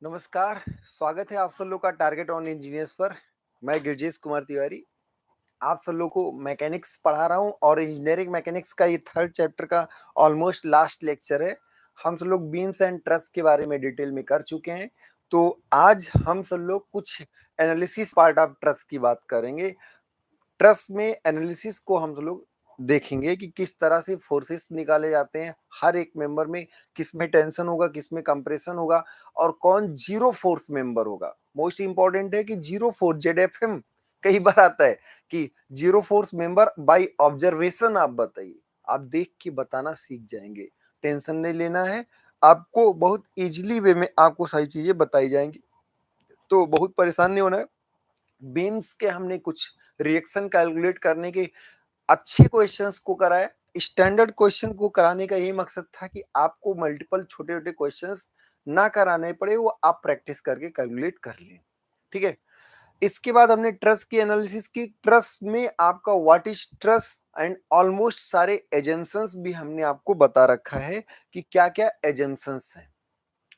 नमस्कार, स्वागत है आप सब लोग का टारगेट ऑन इंजीनियर्स पर। मैं गिरजेश कुमार तिवारी आप सब लोग को मैकेनिक्स पढ़ा रहा हूँ और इंजीनियरिंग मैकेनिक्स का ये थर्ड चैप्टर का ऑलमोस्ट लास्ट लेक्चर है। हम सब लोग बीम्स एंड ट्रस के बारे में डिटेल में कर चुके हैं। तो आज हम सब लोग कुछ एनालिसिस पार्ट ऑफ ट्रस की बात करेंगे। ट्रस में एनालिसिस को हम लोग देखेंगे कि किस तरह से फोर्सेस निकाले जाते हैं, हर एक मेंबर में किस में टेंशन होगा, किस में कंप्रेशन होगा और कौन जीरो फोर्स मेंबर होगा। मोस्ट इंपॉर्टेंट है कि जीरो फोर्स जेडएफएम कई बार आता है कि zero force member by observation आप बताइए, आप देख के बताना सीख जाएंगे। टेंशन नहीं लेना है आपको, बहुत इजीली वे में आपको सारी चीजें बताई जाएंगी, तो बहुत परेशान नहीं होना है। बीम्स के हमने कुछ रिएक्शन कैलकुलेट करने के अच्छे क्वेश्चंस को कराया। स्टैंडर्ड क्वेश्चन को कराने का यही मकसद था कि आपको मल्टीपल छोटे छोटे क्वेश्चंस ना कराने पड़े, वो आप प्रैक्टिस करके कैलकुलेट कर लें। ठीक है, इसके बाद हमने ट्रस की एनालिसिस की। ट्रस में आपका what is truss and almost सारे एजम्पशंस भी हमने आपको बता रखा है कि क्या क्या एजम्पशंस है।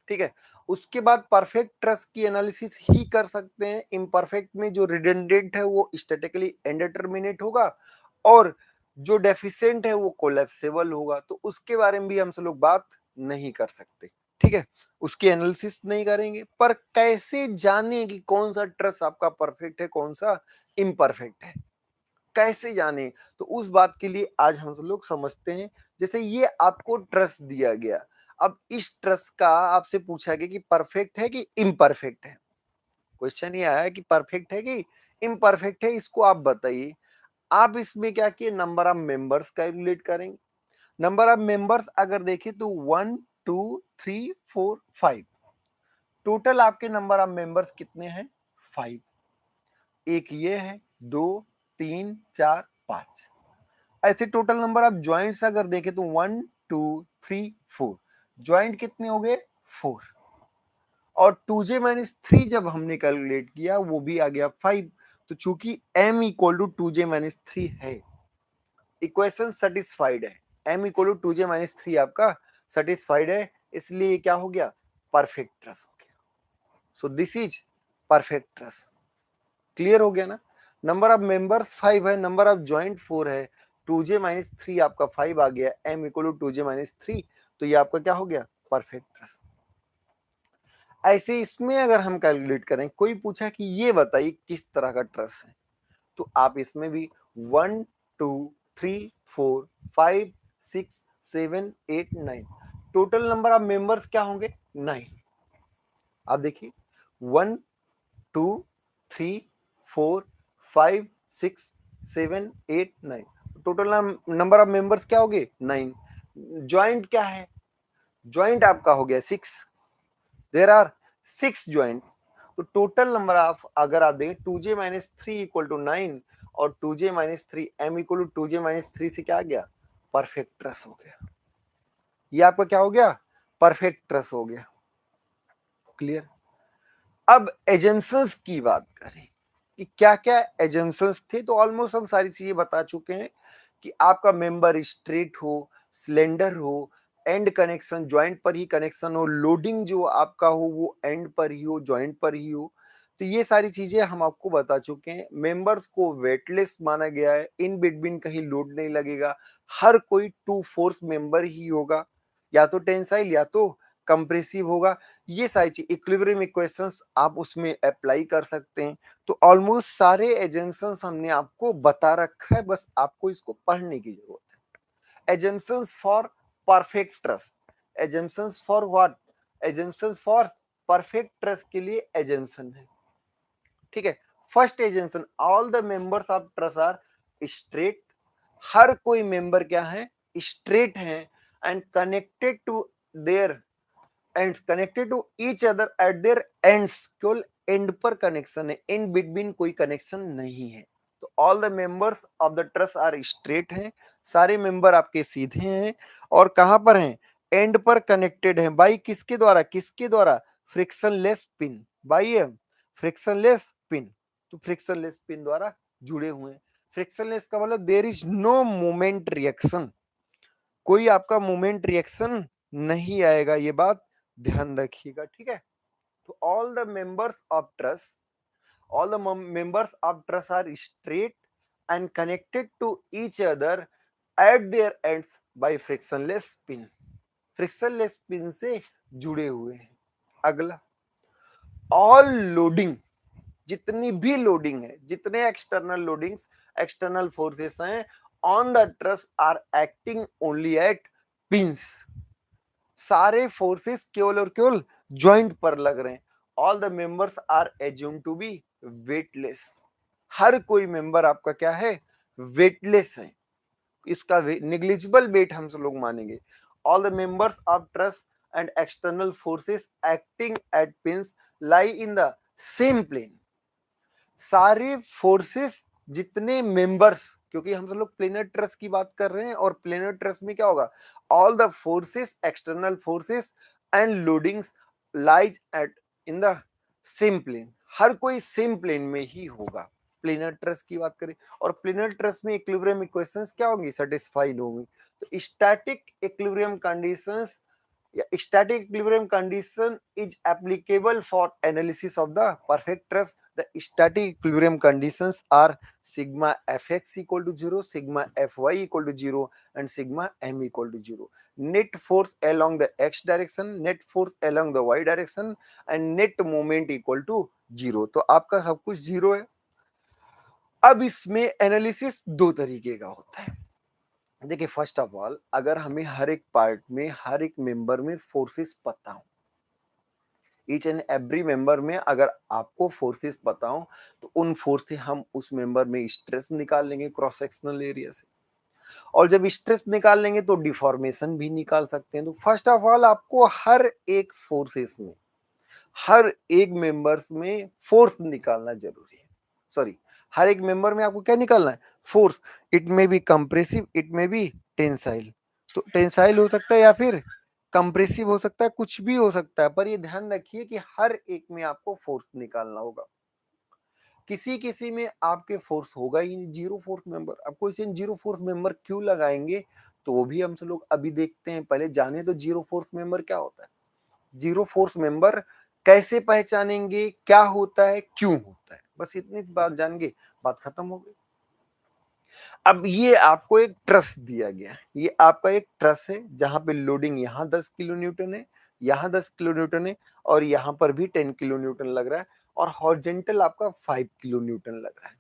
ठीक है, उसके बाद परफेक्ट ट्रस्ट की एनालिसिस ही कर सकते हैं। इम्परफेक्ट में जो रिडंडेंट है वो स्टैटिकली इंडिटरमिनेट होगा और जो डेफिशिएंट है वो कोलैप्सेबल होगा, तो उसके बारे में भी हम सब लोग बात नहीं कर सकते। ठीक है, उसकी एनालिसिस नहीं करेंगे। पर कैसे जाने कि कौन सा ट्रस्ट आपका परफेक्ट है, कौन सा इम्परफेक्ट है, कैसे जाने, तो उस बात के लिए आज हम सब लोग समझते हैं। जैसे ये आपको ट्रस्ट दिया गया, अब इस ट्रस्ट का आपसे पूछा गया कि परफेक्ट है कि इम्परफेक्ट है। क्वेश्चन ये आया कि परफेक्ट है कि इम्परफेक्ट है, इसको आप बताइए। आप इसमें क्या किए, नंबर ऑफ मेंबर्स कैलकुलेट करेंगे। नंबर ऑफ मेंबर्स अगर देखें तो 1 2 3 4 5 टोटल आपके नंबर ऑफ मेंबर्स कितने हैं, 5। एक ये है, 2 3 4 5। ऐसे टोटल नंबर ऑफ ज्वाइंट्स अगर देखें तो 1 2 3 4 ज्वाइंट कितने हो गए, 4। और 2j-3 जब हमने कैलकुलेट किया वो भी आ गया 5। तो चूंकि m इक्वल टू 2j-3 है, इक्वेशन सेटिस्फाइड है, m इक्वल टू 2j-3 आपका सेटिस्फाइड है, इसलिए क्या हो गया, परफेक्ट ट्रस्ट हो गया। So this is perfect trust. Clear हो गया ना। नंबर ऑफ मेंबर्स 5 है, नंबर ऑफ ज्वाइंट 4 है, 2j-3 आपका 5 आ गया, m इक्वल टू 2j-3, तो ये आपका क्या हो गया, परफेक्ट ट्रस्ट। ऐसे इसमें अगर हम कैलकुलेट करें, कोई पूछा कि ये बताइए किस तरह का ट्रस्ट है, तो आप इसमें भी 1 2 3 4 5 6 7 8 9 टोटल नंबर ऑफ मेंबर्स क्या होंगे, 9। आप देखिए 1 2 3 4 5 6 7 8 9 टोटल नंबर ऑफ मेंबर्स क्या हो गए, 9। ज्वाइंट क्या है, ज्वाइंट आपका हो गया 6। There are 6 joint. तो टोटल नंबर ऑफ अगर आप देखें 2j-3 इक्वल टू 9 और 2j-3 m equal to 2j-3 से क्या आ गया, परफेक्ट ट्रस्ट हो गया। ये आपका क्या हो गया, परफेक्ट ट्रस्ट हो गया। क्लियर। अब एजेंशंस की बात करें कि क्या क्या एजेंशंस थे, तो ऑलमोस्ट हम सारी चीजें बता चुके हैं कि आपका मेंबर स्ट्रेट हो, सिलेंडर हो, एंड कनेक्शन ज्वाइंट पर ही कनेक्शन हो, लोडिंग जो आपका हो वो एंड पर ही हो, ज्वाइंट पर ही हो। तो ये सारी चीजें हम आपको बता चुके हैं। मेंबर्स को वेटलेस माना गया है, इन बिटवीन कहीं लोड नहीं लगेगा, हर कोई टू फोर्स मेंबर ही होगा, या तो टेंसाइल या तो कंप्रेसिव होगा। ये सारी चीज इक्विलिब्रियम इक्वेशंस आप उसमें अप्लाई कर सकते हैं। तो ऑलमोस्ट सारे एजम्पशंस हमने आपको बता रखा है, बस आपको इसको पढ़ने की जरूरत है। Assumptions for perfect truss, assumptions for what, assumptions for perfect truss के लिए एजम्पशन है। ठीक है, first assumption, all the members of truss are straight. हर कोई मेंबर क्या है, स्ट्रेट है, and connected to their and connected to each other at their ends. केवल एंड पर कनेक्शन है, इन बिटवीन कोई कनेक्शन नहीं है। तो all the members of the truss are straight हैं, सारे मेंबर आपके सीधे हैं और कहां पर हैं, एंड पर कनेक्टेड हैं। बाई किसके द्वारा, किसके द्वारा, frictionless pin, by frictionless pin. तो फ्रिक्शनलेस पिन द्वारा जुड़े हुए हैं। फ्रिक्शनलेस का मतलब there is no moment reaction, कोई आपका मोमेंट रिएक्शन नहीं आएगा, ये बात ध्यान रखिएगा। ठीक है, तो all the members are straight and connected to each other at their ends by frictionless pin. Frictionless pin से जुड़े हुए हैं. अगला, ऑल लोडिंग, जितनी भी लोडिंग है, जितने एक्सटर्नल लोडिंग्स, एक्सटर्नल फोर्सेस हैं on the truss are acting only at pins. सारे फोर्सेस केवल और केवल ज्वाइंट पर लग रहे हैं. All the members are assume to be weightless. हर कोई मेंबर आपका क्या है, वेटलेस है. इसका निग्लिजिबल वेट हम सब लोग मानेंगे. All the members of truss and external forces acting at pins lie in the same plane. सारे फोर्सेस, जितने मेंबर्स, क्योंकि हम सब लोग प्लेनर ट्रस की बात कर रहे हैं और प्लेनर ट्रस में क्या होगा, all the forces, external forces and loadings lies at in the same plane. हर कोई सेम प्लेन में ही होगा. प्लेनर ट्रस की बात करें और प्लेनर ट्रस में इक्विलिब्रियम इक्वेशंस क्या होंगी, सेटिस्फाइड होंगी. तो static equilibrium conditions, static equilibrium condition is applicable for analysis of the perfect truss. The static equilibrium conditions are sigma fx equal to 0, sigma fy equal to 0 and sigma m equal to 0. Net force along the x direction, net force along the y direction and net moment equal to 0. तो आपका सब कुछ 0 है. अब इसमें analysis दो तरीके का होता है. देखिए, फर्स्ट ऑफ ऑल, अगर हमें हर एक पार्ट में, हर एक मेंबर में फोर्सेस पता हो, ईच एंड एवरी मेंबर में अगर आपको फोर्सेस पता हो, तो उन फोर्स से हम उस मेंबर में स्ट्रेस निकाल लेंगे क्रॉस सेक्शनल एरिया से. और जब स्ट्रेस निकाल लेंगे तो डिफॉर्मेशन भी निकाल सकते हैं. तो फर्स्ट ऑफ ऑल आपको हर एक फोर्सेस में, हर एक मेंबर्स में फोर्स निकालना जरूरी है. सॉरी, हर एक मेंबर में आपको क्या निकालना है, force. It may be compressive, it may be tensile. तो टेंसाइल हो सकता है या फिर कंप्रेसिव हो सकता है, कुछ भी हो सकता है, पर ये ध्यान रखिए कि हर एक में आपको फोर्स निकालना होगा. किसी किसी में आपके फोर्स होगा ही नहीं, जीरो फोर्स मेंबर. आपको इसे जीरो फोर्स मेंबर क्यों लगाएंगे, तो वो भी हम सब लोग अभी देखते हैं. पहले जाने तो जीरो फोर्स मेंबर क्या होता है, जीरो फोर्स मेंबर कैसे पहचानेंगे, क्या होता है, क्यों होता है, बस इतनी बात जान गए, बात खत्म हो गई. अब ये आपको एक ट्रस दिया गया, ये आपका एक ट्रस है जहां पे लोडिंग यहाँ 10 किलो न्यूटन है, यहाँ 10 किलो न्यूटन है और यहाँ पर भी 10 किलो न्यूटन लग रहा है और हॉरिजॉन्टल आपका 5 किलो न्यूटन लग रहा है.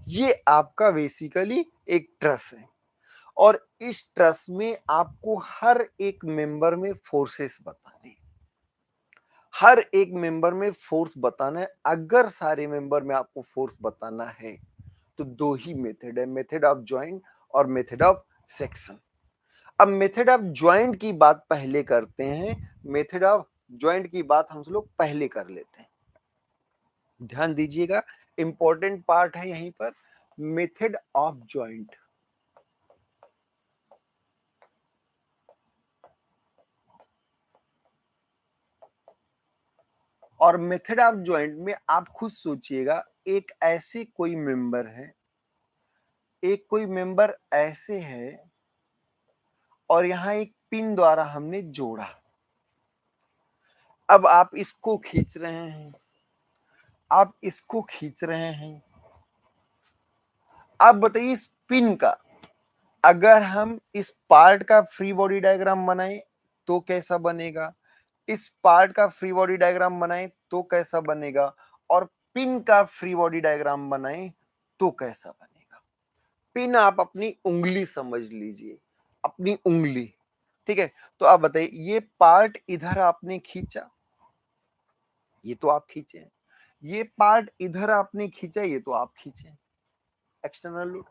ये आपका बेसिकली एक ट्रस है और इस ट्रस में आपको हर एक मेंबर में फोर्सेस बताने हैं. हर एक मेंबर में फोर्स बताना है. अगर सारे मेंबर में आपको फोर्स बताना है तो दो ही मेथड है, मेथड ऑफ ज्वाइंट और मेथड ऑफ सेक्शन. अब मेथड ऑफ ज्वाइंट की बात पहले करते हैं, मेथड ऑफ ज्वाइंट की बात हम लोग पहले कर लेते हैं. ध्यान दीजिएगा, इंपॉर्टेंट पार्ट है यहीं पर, मेथड ऑफ ज्वाइंट. और मेथड ऑफ ज्वाइंट में आप खुद सोचिएगा, एक ऐसे कोई मेंबर है, एक कोई मेंबर ऐसे है और यहां एक पिन द्वारा हमने जोड़ा. अब आप इसको खींच रहे हैं, आप इसको खींच रहे हैं. आप बताइए, इस पिन का अगर हम इस पार्ट का फ्री बॉडी डायग्राम बनाएं तो कैसा बनेगा, इस पार्ट का फ्री बॉडी डायग्राम बनाएं तो कैसा बनेगा, और पिन का फ्री बॉडी डायग्राम बनाएं तो कैसा बनेगा. पिन आप अपनी उंगली समझ लीजिए, अपनी उंगली. ठीक है, तो आप बताइए, ये पार्ट इधर आपने खींचा, ये तो आप खींचे हैं. ये पार्ट इधर आपने खींचा, ये तो आप खींचे हैं, एक्सटर्नल लोड.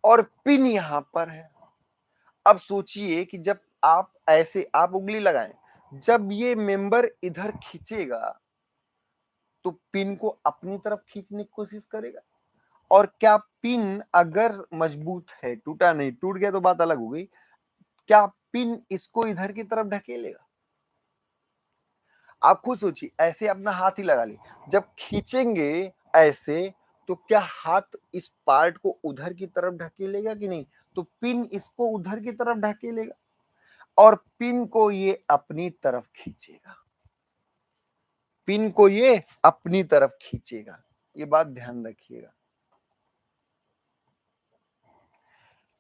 और पिन यहां पर है. अब सोचिए कि जब आप ऐसे आप उंगली लगाएं, जब ये मेंबर इधर खींचेगा तो पिन को अपनी तरफ खींचने की कोशिश करेगा. और क्या पिन अगर मजबूत है, टूटा नहीं, टूट गया तो बात अलग हो गई, क्या पिन इसको इधर की तरफ ढकेलेगा. आप खुद सोचिए, ऐसे अपना हाथ ही लगा ली, जब खींचेंगे ऐसे तो क्या हाथ इस पार्ट को उधर की तरफ ढकेलेगा कि नहीं, तो पिन इसको उधर की तरफ ढकेलेगा और पिन को ये अपनी तरफ खींचेगा. पिन को ये अपनी तरफ खींचेगा, ये बात ध्यान रखिएगा।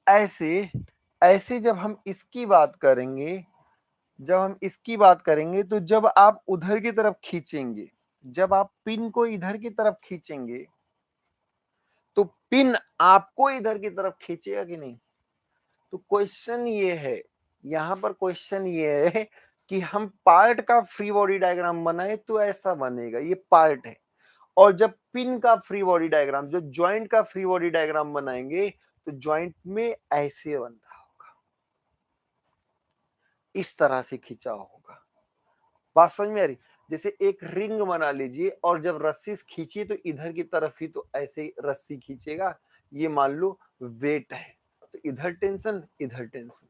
ऐसे ऐसे जब हम इसकी बात करेंगे, तो जब आप उधर की तरफ खींचेंगे, जब आप पिन को इधर की तरफ खींचेंगे तो पिन आपको इधर की तरफ खींचेगा कि नहीं। तो क्वेश्चन ये है, यहां पर क्वेश्चन ये है कि हम पार्ट का फ्री बॉडी डायग्राम बनाए तो ऐसा बनेगा, ये पार्ट है। और जब पिन का फ्री बॉडी डायग्राम, जो ज्वाइंट का फ्री बॉडी डायग्राम बनाएंगे तो ज्वाइंट में ऐसे बन रहा होगा, इस तरह से खींचा होगा। बात समझ में आ रही। जैसे एक रिंग बना लीजिए और जब रस्सी खींचिए तो इधर की तरफ ही तो ऐसे रस्सी खींचेगा, ये मान लो वेट है, तो इधर टेंशन इधर टेंशन।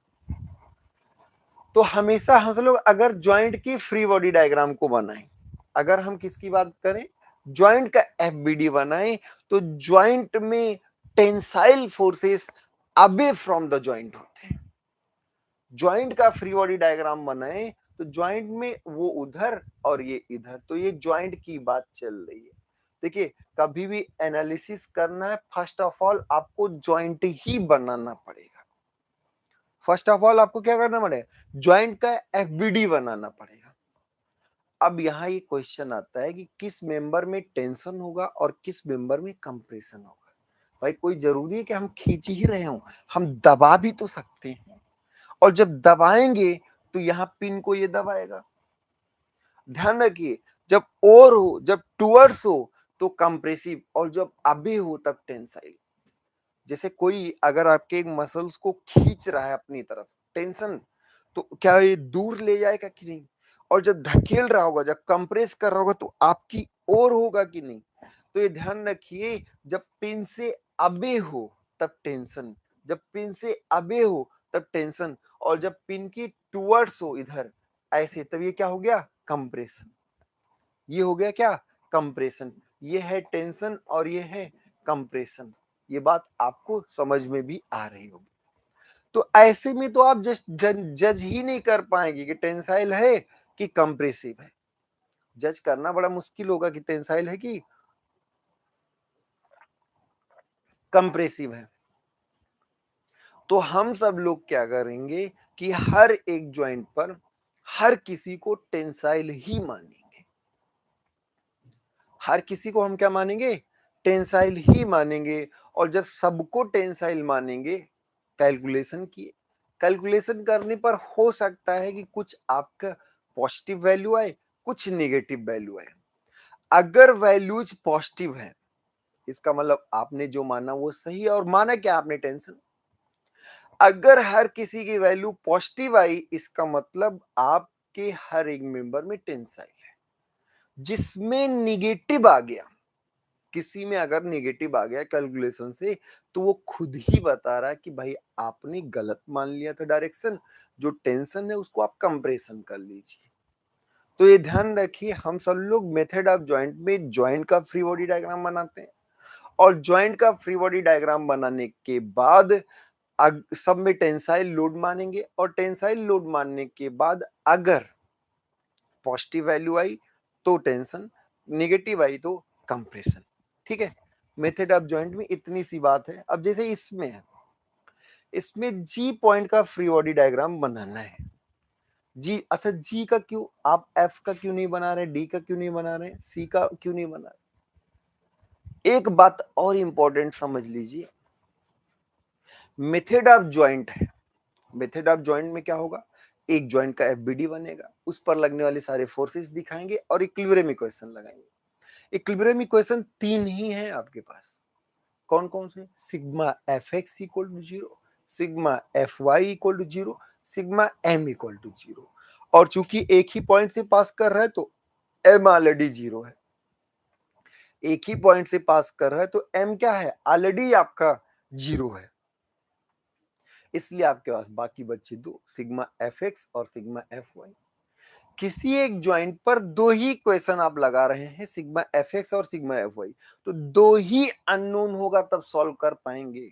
तो हमेशा हम लोग अगर ज्वाइंट की फ्री बॉडी डायग्राम को बनाएं, अगर हम किसकी बात करें, ज्वाइंट का एफबीडी बनाएं, तो ज्वाइंट में tensile forces away from the joint होते हैं। ज्वाइंट का फ्री बॉडी डायग्राम बनाए तो ज्वाइंट में वो उधर और ये इधर, तो ये ज्वाइंट की बात चल रही है। देखिए कभी भी एनालिसिस करना है, फर्स्ट ऑफ ऑल आपको ज्वाइंट ही बनाना पड़ेगा। फर्स्ट ऑफ ऑल आपको क्या करना पड़ेगा, ज्वाइंट का एफबीडी बनाना पड़ेगा। अब यहाँ ये क्वेश्चन आता है कि किस मेंबर में टेंशन होगा और किस मेंबर में कंप्रेशन होगा। भाई कोई जरूरी है कि हम खींच ही रहे हो, हम दबा भी तो सकते हैं। और जब दबाएंगे तो यहाँ पिन को ये दबाएगा। ध्यान रखिए, जब और हो, जब टुवर्ड्स हो तो कंप्रेसिव, और जब अबे हो तब टेंसाइल। जैसे कोई अगर आपके एक मसल्स को खींच रहा है अपनी तरफ, टेंशन, तो क्या ये दूर ले जाएगा कि नहीं। और जब ढकेल रहा होगा, जब कंप्रेस कर रहा होगा तो आपकी ओर होगा कि नहीं। तो ये ध्यान रखिए, जब पिन से अबे हो तब टेंशन, जब पिन से अबे हो तब टेंशन, और जब पिन की टुवर्ड्स हो इधर ऐसे, तब ये क्या हो गया, कंप्रेशन। ये हो गया क्या, कंप्रेशन। ये है टेंशन और ये है कंप्रेशन। ये बात आपको समझ में भी आ रही होगी। तो ऐसे में तो आप जस्ट जज ही नहीं कर पाएंगे कि टेंसाइल है कि कंप्रेसिव है। जज करना बड़ा मुश्किल होगा कि टेंसाइल है कि कंप्रेसिव है। तो हम सब लोग क्या करेंगे कि हर एक ज्वाइंट पर हर किसी को टेंसाइल ही मानेंगे। हर किसी को हम क्या मानेंगे, टेंसाइल ही मानेंगे। और जब सबको टेंसाइल मानेंगे, कैलकुलेशन किए, कैलकुलेशन करने पर हो सकता है कि कुछ आपका पॉजिटिव वैल्यू आए, कुछ नेगेटिव वैल्यू आए। अगर वैल्यूज पॉजिटिव है, इसका मतलब आपने जो माना वो सही है, और माना क्या आपने, टेंशन। अगर हर किसी की वैल्यू पॉजिटिव आई, इसका मतलब आपके हर एक मेंबर में टेंसाइल है। जिसमें निगेटिव आ गया, किसी में अगर निगेटिव आ गया कैलकुलेशन से, तो वो खुद ही बता रहा है कि भाई आपने गलत मान लिया था डायरेक्शन, जो टेंशन है उसको आप कंप्रेशन कर लीजिए। तो ये ध्यान रखिए, हम सब लोग मेथड ऑफ ज्वाइंट में ज्वाइंट का फ्री बॉडी डायग्राम बनाते हैं, और ज्वाइंट का फ्री बॉडी डायग्राम बनाने के बाद सब में टेंसाइल लोड मानेंगे, और टेंसाइल लोड मानने के बाद अगर पॉजिटिव वैल्यू आई तो टेंशन, नेगेटिव आई तो कंप्रेशन। ठीक है, मेथड ऑफ जॉइंट में इतनी सी बात है। अब जैसे इसमें है, इसमें जी पॉइंट का फ्री बॉडी डायग्राम बनाना है। जी, अच्छा जी का क्यों, आप एफ का क्यों नहीं बना रहे, डी का क्यों नहीं बना रहे, सी का क्यों नहीं बना रहे। एक बात और इंपॉर्टेंट समझ लीजिए, मेथड ऑफ ज्वाइंट है। मेथड ऑफ ज्वाइंट में क्या होगा, एक ज्वाइंट का एफबीडी बनेगा, उस पर लगने वाले सारे फोर्सेस दिखाएंगे और इक्विलिब्रियम इक्वेशन लगाएंगे। इक्विलिब्रियम इक्वेशन तीन ही है आपके पास। कौन कौन से, sigma F X equal to zero, sigma F Y equal to zero, sigma M equal to zero. और चूंकि एक ही पॉइंट से पास कर रहा है तो एम ऑलरेडी जीरो है। एक ही पॉइंट से पास कर रहा है तो एम क्या है, ऑलरेडी आपका जीरो है। इसलिए आपके पास बाकी बच्चे दो, सिग्मा एफ एक्स और सिग्मा एफ वाई। किसी एक ज्वाइंट पर दो ही इक्वेशन आप लगा रहे हैं, सिग्मा एफ एक्स और सिग्मा एफ वाई, तो दो ही अननोन होगा तब सॉल्व कर पाएंगे।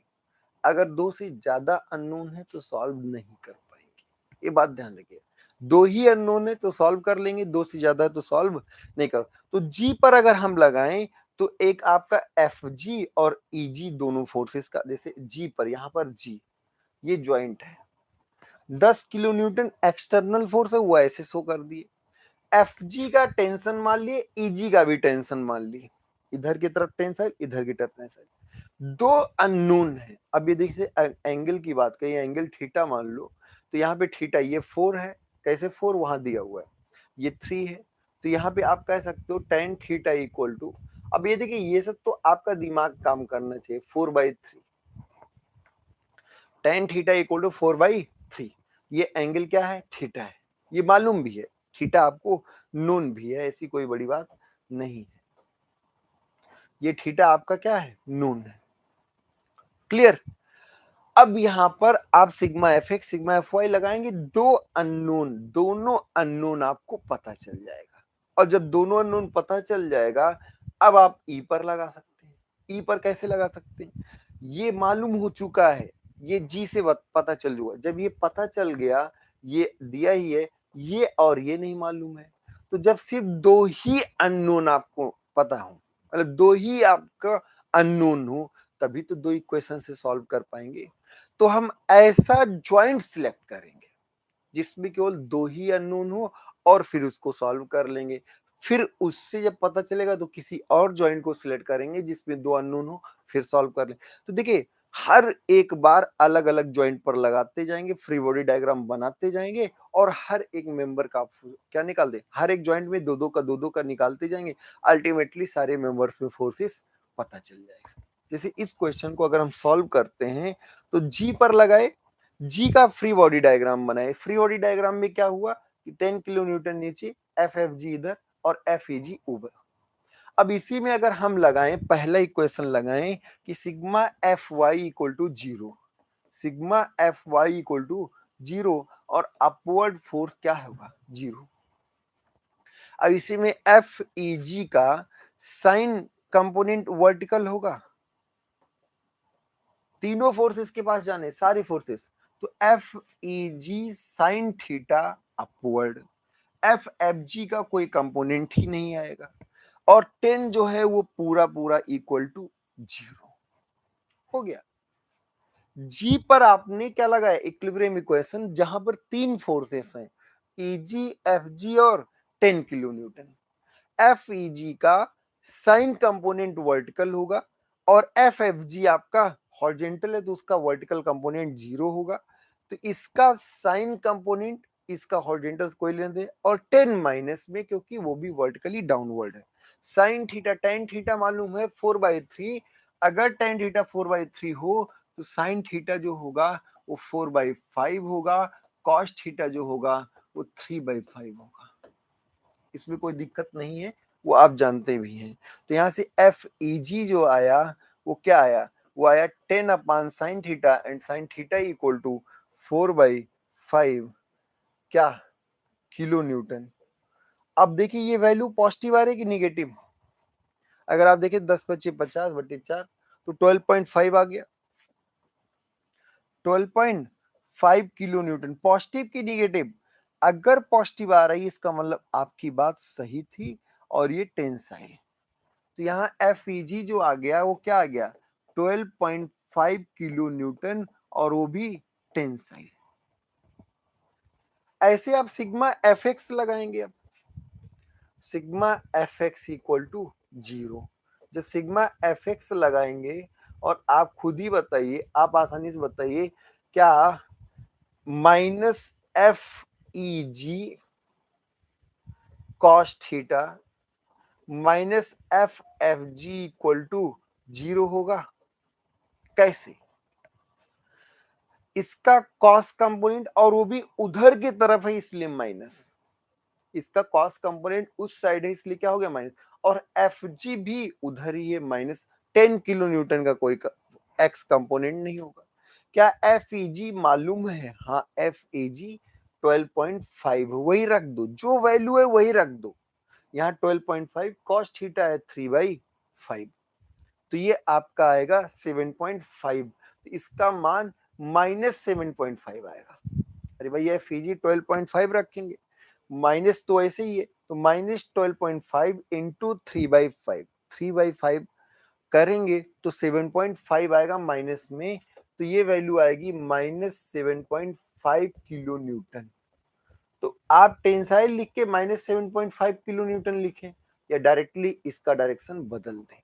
अगर दो से ज्यादा अननोन है तो सॉल्व नहीं कर पाएंगे। ये बात ध्यान रखिए। दो ही अननोन है तो सॉल्व कर लेंगे, दो से ज्यादा है तो सॉल्व नहीं कर। तो जी पर अगर हम लगाएं तो एक आपका एफ जी और ई जी दोनों फोर्सेस का, जैसे जी पर, यहां पर जी ये ज्वाइंट है, 10 किलो न्यूटन एक्सटर्नल फोर्स है वो ऐसे शो कर दिए। एफ जी का टेंशन मान लिए, ईजी का भी टेंशन मान लिए, इधर की तरफ टेंसाइल इधर की तरफ टेंसाइल, दो अननोन है। अब ये देखिए एंगल की बात करें, एंगल थीटा मान लो, तो यहाँ पे थीटा ये 4 है, कैसे 4 वहां दिया हुआ है, ये 3 है, तो यहाँ पे आप कह सकते हो टेन थीटा इक्वल टू, अब ये देखिए ये सब तो आपका दिमाग काम करना चाहिए, 4/3, टेन थीटा इक्वल टू 4/3, ये एंगल क्या है, थीटा है, ये मालूम भी है, थीटा आपको नोन भी है, ऐसी कोई बड़ी बात नहीं है, ये थीटा आपका क्या है, नोन है, क्लियर। अब यहां पर आप sigma F X sigma F Y लगाएंगे, दो अननोन, दोनों अननोन आपको पता चल जाएगा, और जब दोनों अननोन पता चल जाएगा अब आप ई पर लगा सकते हैं। ई पर कैसे लगा सकते हैं, ये मालूम हो चुका है, ये जी से पता चल चुका, जब ये पता चल गया, ये दिया ही है, ये और ये नहीं मालूम है, तो जब सिर्फ दो ही अननोन आपको पता हो, मतलब दो ही आपका अननोन हो, तभी तो दो इक्वेशन से सॉल्व कर पाएंगे। तो हम ऐसा ज्वाइंट सिलेक्ट करेंगे जिसमें केवल दो ही अननोन हो और फिर उसको सॉल्व कर लेंगे, फिर उससे जब पता चलेगा तो किसी और ज्वाइंट को सिलेक्ट करेंगे जिसमें दो अननोन हो, फिर सॉल्व कर लेंगे। तो देखिए हर एक बार अलग अलग ज्वाइंट पर लगाते जाएंगे, फ्री बॉडी डायग्राम बनाते जाएंगे, और हर एक मेंबर का क्या निकाल दे, हर एक ज्वाइंट में दो दो का निकालते जाएंगे, अल्टीमेटली सारे मेंबर्स में फोर्सेस पता चल जाएगा। जैसे इस क्वेश्चन को अगर हम सॉल्व करते हैं तो जी पर लगाए, जी का फ्री बॉडी डायग्राम बनाए, फ्री बॉडी डायग्राम में क्या हुआ कि 10 किलो न्यूटन नीचे, एफ एफ जी इधर और एफ ई जी ऊपर। अब इसी में अगर हम लगाएं, पहला इक्वेशन लगाएं कि sigma F Y equal to zero, sigma F Y equal to zero, और अपवर्ड फोर्स क्या होगा, जीरो। अब इसी में एफ ई जी का साइन कंपोनेंट वर्टिकल होगा, तीनों फोर्सेस के पास जाने, सारी फोर्सेस, तो F E G sine theta upward, F F G का कोई कंपोनेंट ही नहीं आएगा, और 10 जो है वो पूरा पूरा इक्वल टू जीरो हो गया। जी पर आपने क्या लगाया, इक्विलिब्रियम इक्वेशन, जहां पर तीन फोर्सेस हैं, ईजी एफ जी और 10 किलो न्यूटन। एफ ई जी का साइन कंपोनेंट वर्टिकल होगा, और एफ एफ जी आपका हॉरिजॉन्टल है तो उसका वर्टिकल कंपोनेंट जीरो होगा, तो इसका साइन कंपोनेंट इसका हॉरिजॉन्टल कोई लेने दे, और 10 माइनस में क्योंकि वो भी वर्टिकली डाउनवर्ड है। साइन थीटा टेन थीटा मालूम है 4/3, अगर टेन थीटा 4/3 हो तो साइन थीटा जो होगा वो 4/5 होगा, कॉस थीटा जो होगा वो 3/5 होगा, इसमें कोई दिक्कत नहीं है, वो आप जानते भी हैं। तो यहाँ से एफ ई जी जो आया वो क्या आया, वो आया 10/sin theta, and sin theta equal to 4/5 क्या, किलो न्यूटन। अब देखिए ये वैल्यू पॉजिटिव आ रही है कि निगेटिव, अगर आप देखिए 10×50=50 तो 12.5 आ गया, 12.5 किलो न्यूटन, पॉजिटिव की निगेटिव, अगर पॉजिटिव आ रही है इसका मतलब आपकी बात सही थी और ये टेंसाइल, तो यहाँ एफ ई जी जो आ गया वो क्या आ गया, 12.5 किलो न्यूटन, और वो भी टेंसाइल। ऐसे आप सिग्मा एफ एक्स लगाएंगे, अब sigma F X equal to zero, जब सिग्मा एफ एक्स लगाएंगे, और आप खुद ही बताइए, आप आसानी से बताइए क्या minus F E G cos theta minus F F G equal to zero होगा, कैसे, इसका कॉस कंपोनेंट और वो भी उधर की तरफ है इसलिए माइनस, इसका कॉस कंपोनेंट उस साइड है इसलिए क्या हो गया माइनस, और एफ जी भी उधर ही है माइनस, 10 किलो न्यूटन का कोई एक्स कंपोनेंट नहीं होगा। क्या एफ ई जी मालूम है, हाँ एफ ए जी 12.5 वही रख दो, जो वैल्यू है वही रख दो, यहाँ 12.5, कॉस थीटा है 3/5, तो ये आपका आएगा 7.5, तो इसका मान -7.5 आएगा, अरे भैया FEG 12.5 रखेंगे, माइनस तो ऐसे ही है, तो -12.5 इंटू 3/5, 3/5 करेंगे तो 7.5 आएगा माइनस में, तो ये वैल्यू आएगी -7.5 किलो न्यूटन। तो आप टेंसाइल लिख के -7.5 किलो न्यूटन लिखें या डायरेक्टली इसका डायरेक्शन बदल दें।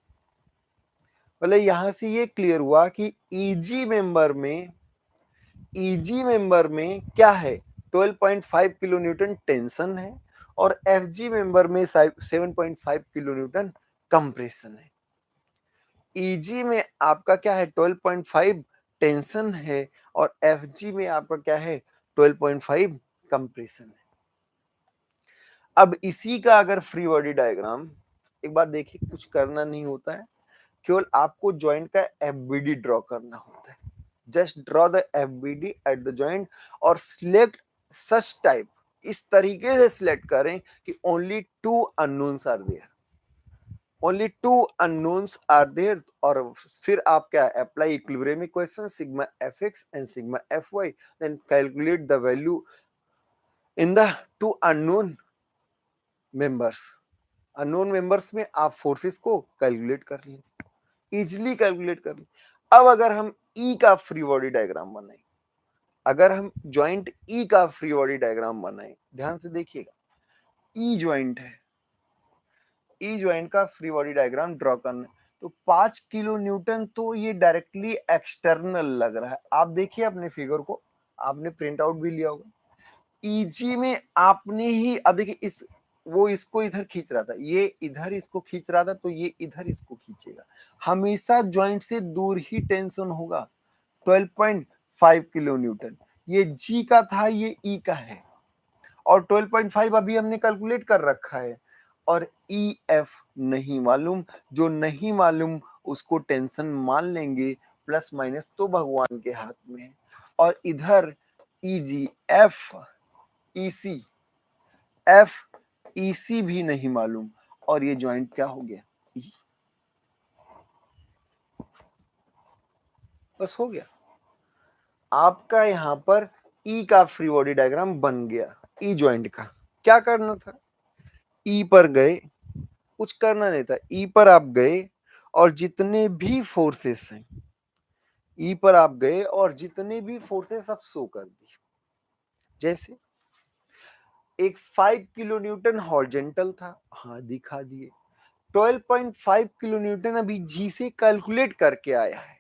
मतलब यहां से ये क्लियर हुआ कि ईजी मेंबर में क्या है, 12.5 किलो न्यूटन टेंशन है और एफजी मेंबर में 7.5 किलो न्यूटन कंप्रेशन है। ईजी में आपका क्या है, 12.5 टेंशन है और एफजी में आपका क्या है, 12.5 कंप्रेशन है। अब इसी का अगर फ्री बॉडी डायग्राम एक बार देखिए, कुछ करना नहीं होता है, केवल आपको जॉइंट का एफबीडी ड्रॉ करना होता है। Just draw the FBD at the joint और सिलेक्ट सच टाइप, इस तरीके से सिलेक्ट करें कि only two unknowns are there, only two unknowns are there. और फिर आप क्या, apply equilibrium equation sigma fx and sigma fy, then calculate the value in the two unknown members. Unknown members में आप फोर्सेस को calculate कर लें, easily calculate कर लें। अब अगर हम ई का फ्री बॉडी डायग्राम बनाएं, अगर हम ज्वाइंट ई का फ्री बॉडी डायग्राम बनाएं, ध्यान से देखिएगा, ई ज्वाइंट है, ई ज्वाइंट का फ्री बॉडी डायग्राम ड्रॉ करना है, तो 5 किलो न्यूटन तो ये डायरेक्टली एक्सटर्नल लग रहा है। आप देखिए अपने फिगर को, आपने प्रिंट आउट भी लिया होगा। ईजी में आपने ही, अब देखिए इस, वो इसको इधर खींच रहा था, ये इधर इसको खींच रहा था, तो ये इधर इसको खींचेगा, हमेशा ज्वाइंट से दूर ही टेंशन होगा। 12.5 किलो न्यूटन ये जी का था, ये ई का है, और 12.5 अभी हमने कैलकुलेट कर रखा है, और ई एफ नहीं मालूम, जो नहीं मालूम उसको टेंशन मान लेंगे, प्लस माइनस तो भगवान के हाथ में है। और इधर ई जी एफ ईसी, एफ ईसी भी नहीं मालूम, और ये ज्वाइंट क्या हो गया, ई। बस हो गया आपका, यहां पर ई का फ्री बॉडी डायग्राम बन गया। ई ज्वाइंट का क्या करना था, ई पर गए, कुछ करना नहीं था, ई पर आप गए और जितने भी फोर्सेस हैं, ई पर आप गए और जितने भी फोर्सेस आप शो कर दी। जैसे एक 5 किलो न्यूटन हॉरिजॉन्टल था, हाँ दिखा दिए। 12.5 किलो न्यूटन अभी जी से कैलकुलेट करके आया है,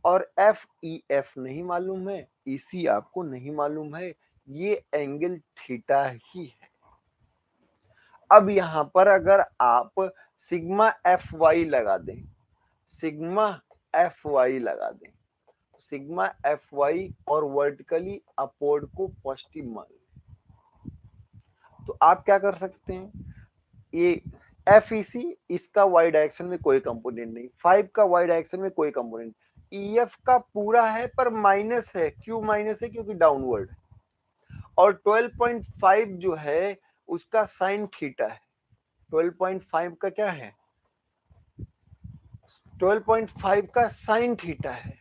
और एफ ई एफ नहीं मालूम है, ईसी आपको नहीं मालूम है, ये एंगल थीटा ही है। अब यहां पर अगर आप सिग्मा एफ वाई लगा दें, सिग्मा एफ वाई लगा दें, सिग्मा एफ वाई और वर्टिकली अपवर्ड को पॉजिटिव मान लें, तो आप क्या कर सकते हैं, ये एफ ई सी, इसका वाई डायरेक्शन में कोई कंपोनेंट नहीं, 5 का वाई डायरेक्शन में कोई कंपोनेंट, ई एफ का पूरा है पर माइनस है, क्यों माइनस है, क्योंकि डाउनवर्ड है, और 12.5 जो है उसका साइन थीटा है, 12.5 का क्या है, 12.5 का साइन थीटा है,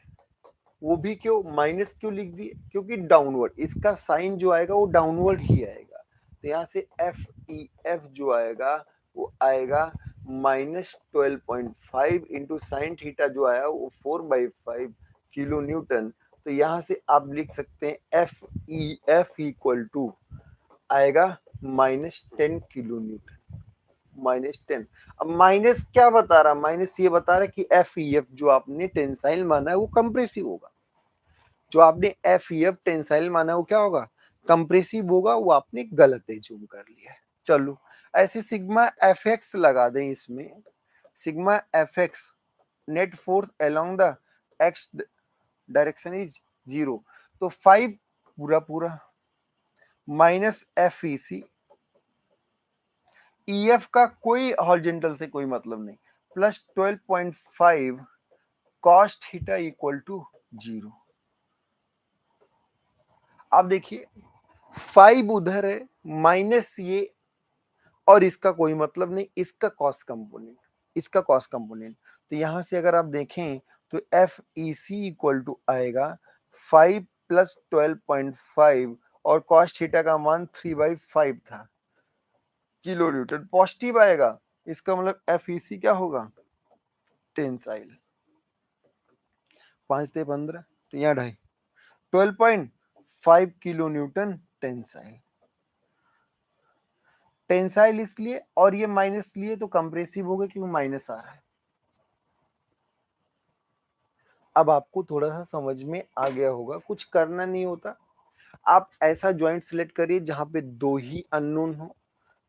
वो भी क्यों माइनस क्यों लिख दिए, क्योंकि डाउनवर्ड, इसका साइन जो आएगा वो डाउनवर्ड ही आएगा, तो यहाँ से एफ ई एफ जो आएगा वो आएगा -12.5 इंटू साइन थीटा जो आया वो 4/5 किलो न्यूटन। तो यहाँ से आप लिख सकते हैं F E F equal to आएगा -10 किलो न्यूटन, -10। अब माइनस क्या बता रहा, माइनस ये बता रहा है कि एफ ई एफ जो आपने टेंसाइल माना है वो कंप्रेसिव होगा, जो आपने एफ ई एफ टेंसाइल माना है वो क्या होगा, कंप्रेसिव होगा, वो आपने गलत एज्यूम कर लिया है। चलो ऐसे सिग्मा एफ एक्स लगा दें इसमें, sigma F X net force along the X direction is 0, तो 5 पूरा पूरा minus F E C, E F का कोई हॉरिजॉन्टल से कोई मतलब नहीं, plus 12.5 cos theta equal to 0। आप देखिए 5 उधर है, माइनस ये, और इसका कोई मतलब नहीं, इसका कॉस कंपोनेंट, इसका कॉस कंपोनेंट, तो यहां से अगर आप देखें तो F E C equal to आएगा 5 प्लस 12.5 और कॉस थीटा का मान 3/5 था किलो न्यूटन पॉजिटिव आएगा। इसका मतलब एफईसी क्या होगा, टेंसाइल। 5 से 15 तो यहाँ 2.5, 12.5 किलो न्यूटन टेंसाइल। टेंसाइल इसलिए, और ये माइनस लिए तो कंप्रेसिव होगा क्योंकि माइनस आ रहा है। अब आपको थोड़ा सा समझ में आ गया होगा, कुछ करना नहीं होता। आप ऐसा ज्वाइंट सिलेक्ट करिए जहां पे दो ही अननोन हो,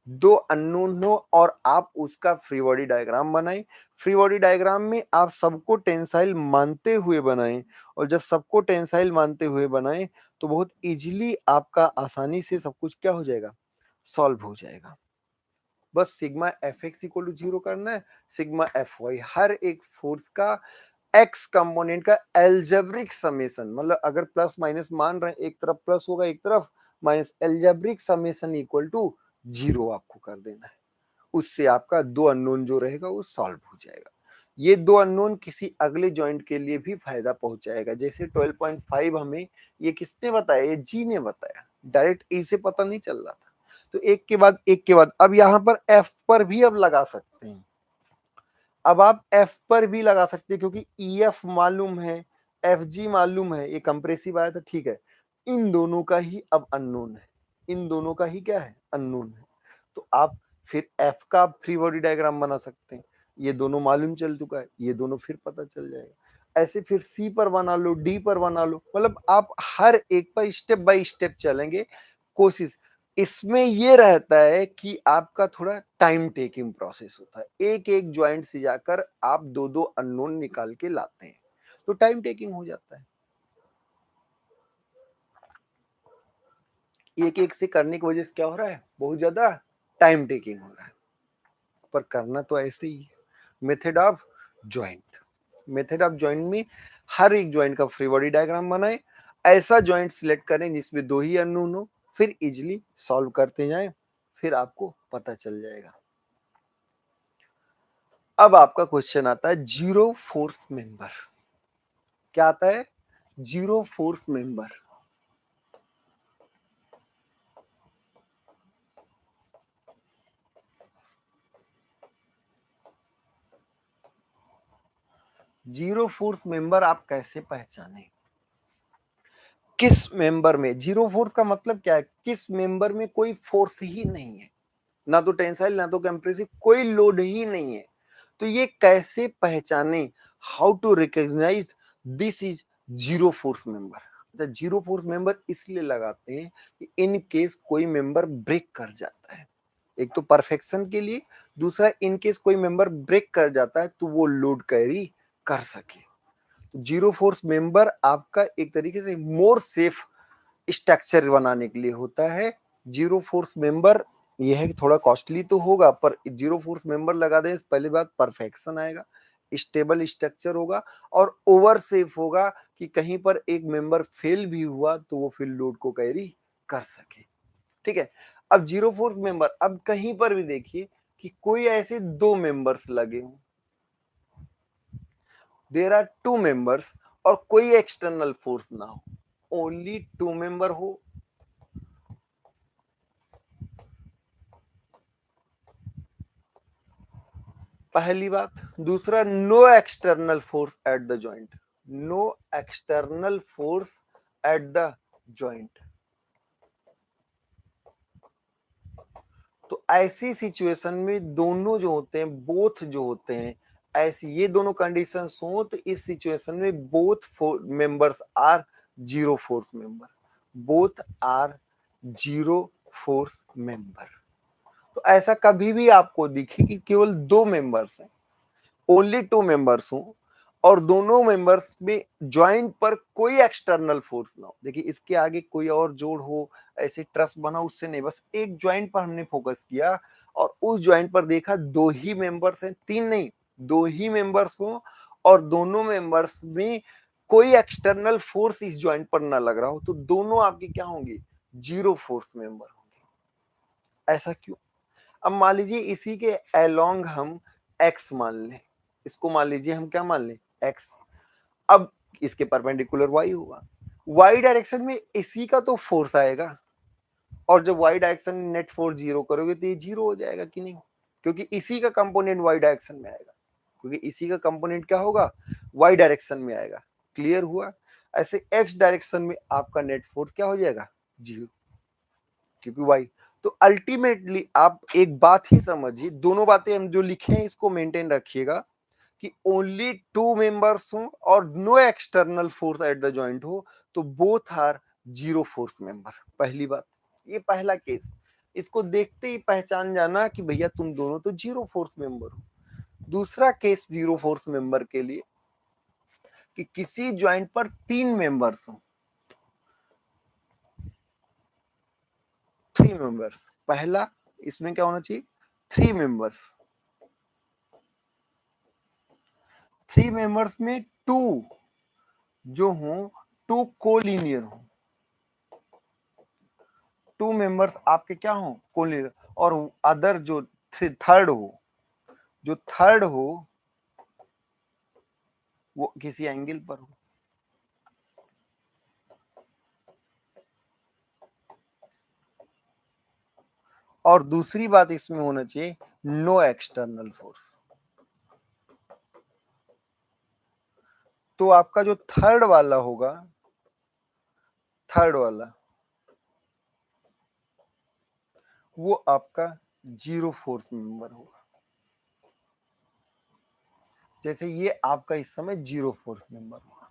दो अननोन हो, और आप उसका फ्री बॉडी डायग्राम बनाएं। फ्री बॉडी डायग्राम में आप सबको टेंसाइल मानते हुए बनाएं, और जब सबको टेंसाइल मानते हुए बनाएं तो बहुत इजीली आपका आसानी से सब कुछ क्या हो जाएगा, सॉल्व हो जाएगा। बस sigma F X equal to 0 करना है, सिग्मा एफ वाई हर एक फोर्स का एक्स कंपोनेंट का एल्जेब्रिक समेशन, मतलब अगर प्लस माइनस मान रहे हैं, एक तरफ प्लस होगा एक तरफ minus, algebraic summation equal to 0 आपको कर देना है। उससे आपका दो अननोन जो रहेगा वो सॉल्व हो जाएगा। ये दो अननोन किसी अगले जॉइंट के लिए भी फायदा पहुंचाएगा। जैसे 12.5 हमें ये किसने बताया, ये जी ने बताया, डायरेक्ट ए से पता नहीं चल रहा था। तो एक के बाद एक के बाद अब यहाँ पर एफ पर भी अब लगा सकते हैं। अब आप एफ पर भी लगा सकते हैं क्योंकि ई एफ मालूम है, एफ जी मालूम है, ये कंप्रेसिव आया था, ठीक है। इन दोनों का ही अब अननोन है, इन दोनों का ही क्या है, अननोन है। तो आप फिर एफ का फ्री बॉडी डायग्राम बना सकते हैं। ये दोनों मालूम चल चुका है, ये दोनों फिर पता चल जाएगा। ऐसे फिर सी पर बना लो, डी पर बना लो, मतलब आप हर एक पर स्टेप बाय स्टेप चलेंगे। कोशिश इसमें ये रहता है कि आपका थोड़ा टाइम टेकिंग प्रोसेस होता है। एक एक ज्वाइंट से जाकर आप दो दो अननोन निकाल के लाते हैं, तो टाइम टेकिंग हो जाता है। एक एक से करने की वजह से क्या हो रहा है, बहुत ज्यादा टाइम टेकिंग हो रहा है, पर करना तो ऐसे ही है। Method of joint, method of joint में हर एक ज्वाइंट का फ्री बॉडी डायग्राम बनाए, ऐसा ज्वाइंट सिलेक्ट करें जिसमें दो ही अननोन हो, फिर इजिली सॉल्व करते जाएं, फिर आपको पता चल जाएगा। अब आपका क्वेश्चन आता है जीरो फोर्स मेंबर। क्या आता है, zero force member. Zero force member आप कैसे पहचाने, किस मेंबर में जीरो फोर्स का मतलब क्या है, किस मेंबर में कोई फोर्स ही नहीं है, ना तो टेंसाइल ना तो कंप्रेसिव, कोई लोड ही नहीं है। तो ये कैसे पहचाने, how to recognise this is zero force member. अच्छा, जीरो फोर्स मेंबर इसलिए लगाते हैं कि इन केस कोई मेंबर ब्रेक कर जाता है, एक तो परफेक्शन के लिए, दूसरा इन केस कोई मेंबर ब्रेक कर जाता है तो वो लोड कैरी कर सके। तो जीरो फोर्स मेंबर आपका एक तरीके से मोर सेफ स्ट्रक्चर बनाने के लिए होता है। जीरो फोर्स मेंबर यह है कि थोड़ा कॉस्टली तो होगा, पर जीरो फोर्स मेंबर लगा दें, पहली बात परफेक्शन आएगा, स्टेबल स्ट्रक्चर होगा, और ओवर सेफ होगा कि कहीं पर एक मेंबर फेल भी हुआ तो वो फिर लोड को कैरी कर सके। ठीक है। अब जीरो फोर्स मेंबर, अब कहीं पर भी देखिए कि कोई ऐसे दो मेंबर्स लगे हों, देर आर टू मेंबर्स, और कोई एक्सटर्नल फोर्स ना हो, ओनली टू मेंबर हो, पहली बात। दूसरा, no external force at the joint, no external force at the joint. तो ऐसी सिचुएशन में दोनों जो होते हैं, बोथ जो होते हैं, ऐसी ये दोनों कंडीशंस हो तो इस सिचुएशन में both members are zero force member, both are zero force member. तो ऐसा कभी भी आपको दिखे कि केवल दो मेंबर्स हैं, ओनली टू मेंबर्स हों, और दोनों मेंबर्स में ज्वाइंट पर कोई एक्सटर्नल फोर्स ना हो। देखिए इसके आगे कोई और जोड़ हो, ऐसे ट्रस बना, उससे नहीं, बस एक ज्वाइंट पर हमने फोकस किया और उस ज्वाइंट पर देखा दो ही मेंबर्स हैं, तीन नहीं, दो ही मेंबर्स हो, और दोनों मेंबर्स में कोई एक्सटर्नल फोर्स इस ज्वाइंट पर ना लग रहा हो, तो दोनों आपके क्या होंगे, जीरो फोर्स मेंबर होंगे। ऐसा क्यों, अब मान लीजिए इसी के अलोंग हम x मान लें, इसको मान लीजिए हम क्या मान लें, x। अब इसके परपेंडिकुलर y होगा, वाई डायरेक्शन में इसी का तो फोर्स आएगा, और जब वाई डायरेक्शन में नेट फोर्स जीरो करोगे तो ये जीरो हो जाएगा कि नहीं, क्योंकि इसी का कंपोनेंट वाई डायरेक्शन में आएगा, क्योंकि इसी का कंपोनेंट क्या होगा, वाई डायरेक्शन में आएगा। क्लियर हुआ? ऐसे एक्स डायरेक्शन में आपका नेट फोर्स क्या हो जाएगा, जीरो, क्योंकि वाई। तो अल्टीमेटली आप एक बात ही समझिए, दोनों बातें हम जो लिखे हैं इसको मेंटेन रखिएगा कि ओनली टू मेंबर्स हो और no external force at the joint हो, तो both are zero force member. पहली बात, ये पहला केस, इसको देखते ही पहचान जाना कि भैया तुम दोनों तो जीरो फोर्स मेंबर हो। दूसरा केस जीरो फोर्स मेंबर के लिए, कि किसी ज्वाइंट पर तीन मेंबर्स हो, थ्री मेंबर्स। पहला, इसमें क्या होना चाहिए, थ्री मेंबर्स। थ्री मेंबर्स में टू जो हो, टू कोलिनियर हो, टू मेंबर्स आपके क्या हो, कोलिनियर, और अदर जो थर्ड हो, जो थर्ड हो वो किसी एंगल पर हो। और दूसरी बात इसमें होना चाहिए, नो एक्सटर्नल फोर्स। तो आपका जो थर्ड वाला होगा, थर्ड वाला वो आपका जीरो फोर्स मेंबर होगा। जैसे ये आपका इस समय जीरो फोर्स मेंबर होगा।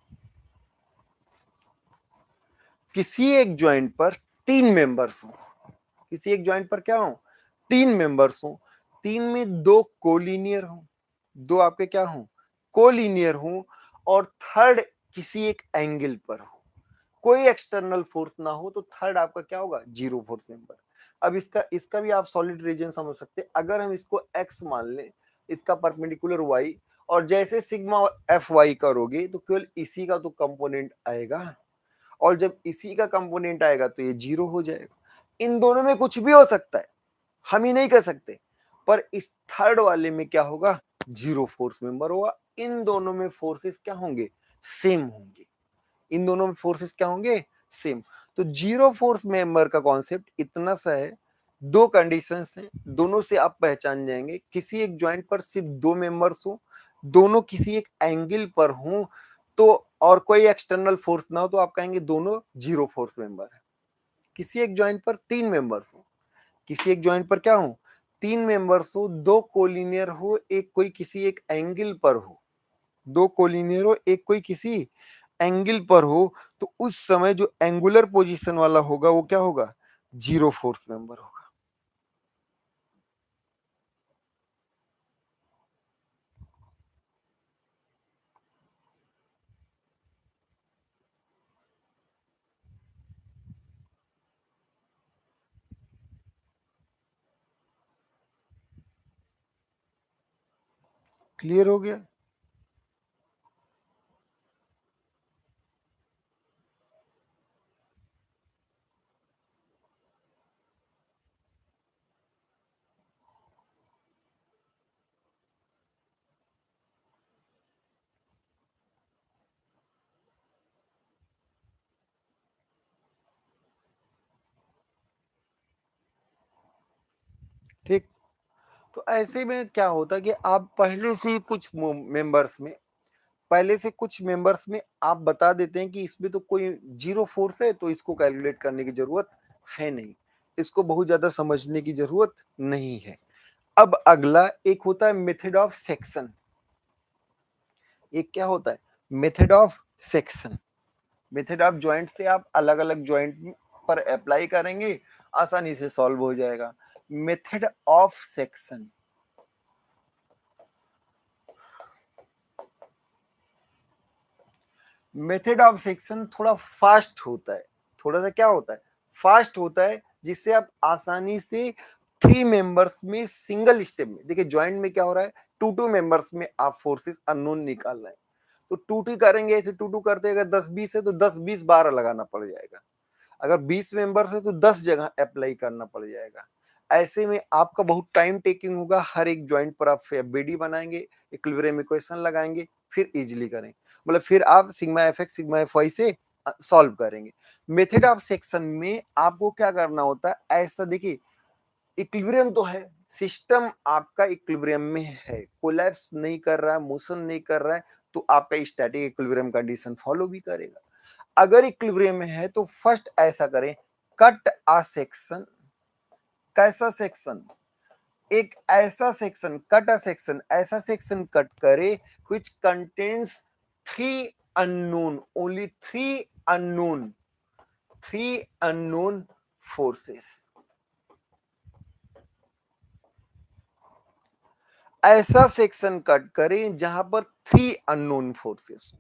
किसी एक ज्वाइंट पर तीन मेंबर्स हो, किसी एक ज्वाइंट पर क्या हो, तीन मेंबर्स हो, तीन में दो कोलिनियर हो, दो आपके क्या हो, कोलिनियर हो, और थर्ड किसी एक एंगल पर हो, कोई एक्सटर्नल फोर्स ना हो, तो थर्ड आपका क्या होगा, जीरो फोर्स मेंबर। अब इसका इसका भी आप सॉलिड रीजन समझ सकते हैं। अगर हम इसको एक्स मान लें, इसका परपेंडिकुलर वाई, और जैसे सिग्मा एफ वाई करोगे तो केवल इसी का तो कंपोनेंट आएगा, और जब इसी का कंपोनेंट आएगा तो ये जीरो हो जाएगा। इन दोनों में कुछ भी हो सकता है, हम ही नहीं कर सकते, पर इस थर्ड वाले में क्या होगा, जीरो फोर्स मेंबर होगा। इन दोनों में फोर्सेस क्या होंगे, सेम होंगे। इन दोनों में फोर्सेस क्या होंगे, सेम। तो जीरो फोर्स मेंबर का कॉन्सेप्ट इतना सा है, दो कंडीशंस हैं, दोनों से आप पहचान जाएंगे। किसी एक ज्वाइंट पर सिर्फ दो मेंबर्स हो, दोनों किसी एक एंगल पर हो, तो और कोई एक्सटर्नल फोर्स ना हो, तो आप कहेंगे दोनों जीरो फोर्स मेंबर है। किसी एक ज्वाइंट पर तीन मेंबर्स हो, किसी एक ज्वाइंट पर क्या हो, तीन मेंबर्स हो, दो कोलिनियर हो, एक कोई किसी एक एंगल पर हो, दो कोलिनियर हो, एक कोई किसी एंगल पर हो, तो उस समय जो एंगुलर पोजीशन वाला होगा वो क्या होगा, जीरो फोर्स मेंबर होगा। क्लियर हो गया? ठीक। तो ऐसे में क्या होता है कि आप पहले से ही कुछ मेंबर्स में, पहले से कुछ मेंबर्स में आप बता देते हैं कि इसमें तो कोई जीरो फोर्स है, तो इसको कैलकुलेट करने की जरूरत है नहीं, इसको बहुत ज्यादा समझने की जरूरत नहीं है। अब अगला एक होता है मेथड ऑफ सेक्शन। एक क्या होता है, method of section. Method of joint से आप अलग अलग ज्वाइंट पर अप्लाई करेंगे, आसानी से सॉल्व हो जाएगा। Method of section, method of section थोड़ा फास्ट होता है, थोड़ा सा क्या होता है, फास्ट होता है, जिससे आप आसानी से थ्री मेंबर्स में सिंगल स्टेप में, देखिए ज्वाइंट में क्या हो रहा है, टू टू मेंबर्स में आप फोर्सेस अननोन निकाल रहे हैं, तो टू टू करेंगे, ऐसे टू टू करते अगर 10-20 है तो 10-20 बार लगाना पड़ जाएगा। अगर 20 मेंबर्स है तो 10 जगह अप्लाई करना पड़ जाएगा। ऐसे में आपका बहुत टाइम टेकिंग होगा, हर एक ज्वाइंट पर आप बीडी बनाएंगे, इक्विलिब्रियम इक्वेशन लगाएंगे, फिर इजीली करें, मतलब फिर आप sigma F X sigma F Y से सॉल्व करेंगे। मेथड ऑफ सेक्शन में आपको क्या करना होता है, ऐसा देखिए इक्विलिब्रियम तो है, सिस्टम आपका इक्विलिब्रियम में है, कोलैप्स नहीं कर रहा है, मोशन नहीं कर रहा है, तो आपका स्टैटिक इक्विलिब्रियम कंडीशन फॉलो भी करेगा। अगर इक्विलिब्रियम में है तो फर्स्ट ऐसा करें, कट अ सेक्शन। कैसा सेक्शन? एक ऐसा सेक्शन, कट अ सेक्शन, ऐसा सेक्शन कट करे which contains three unknown, only three unknown forces। ऐसा सेक्शन कट करें जहां पर थ्री अननोन फोर्सेस हो।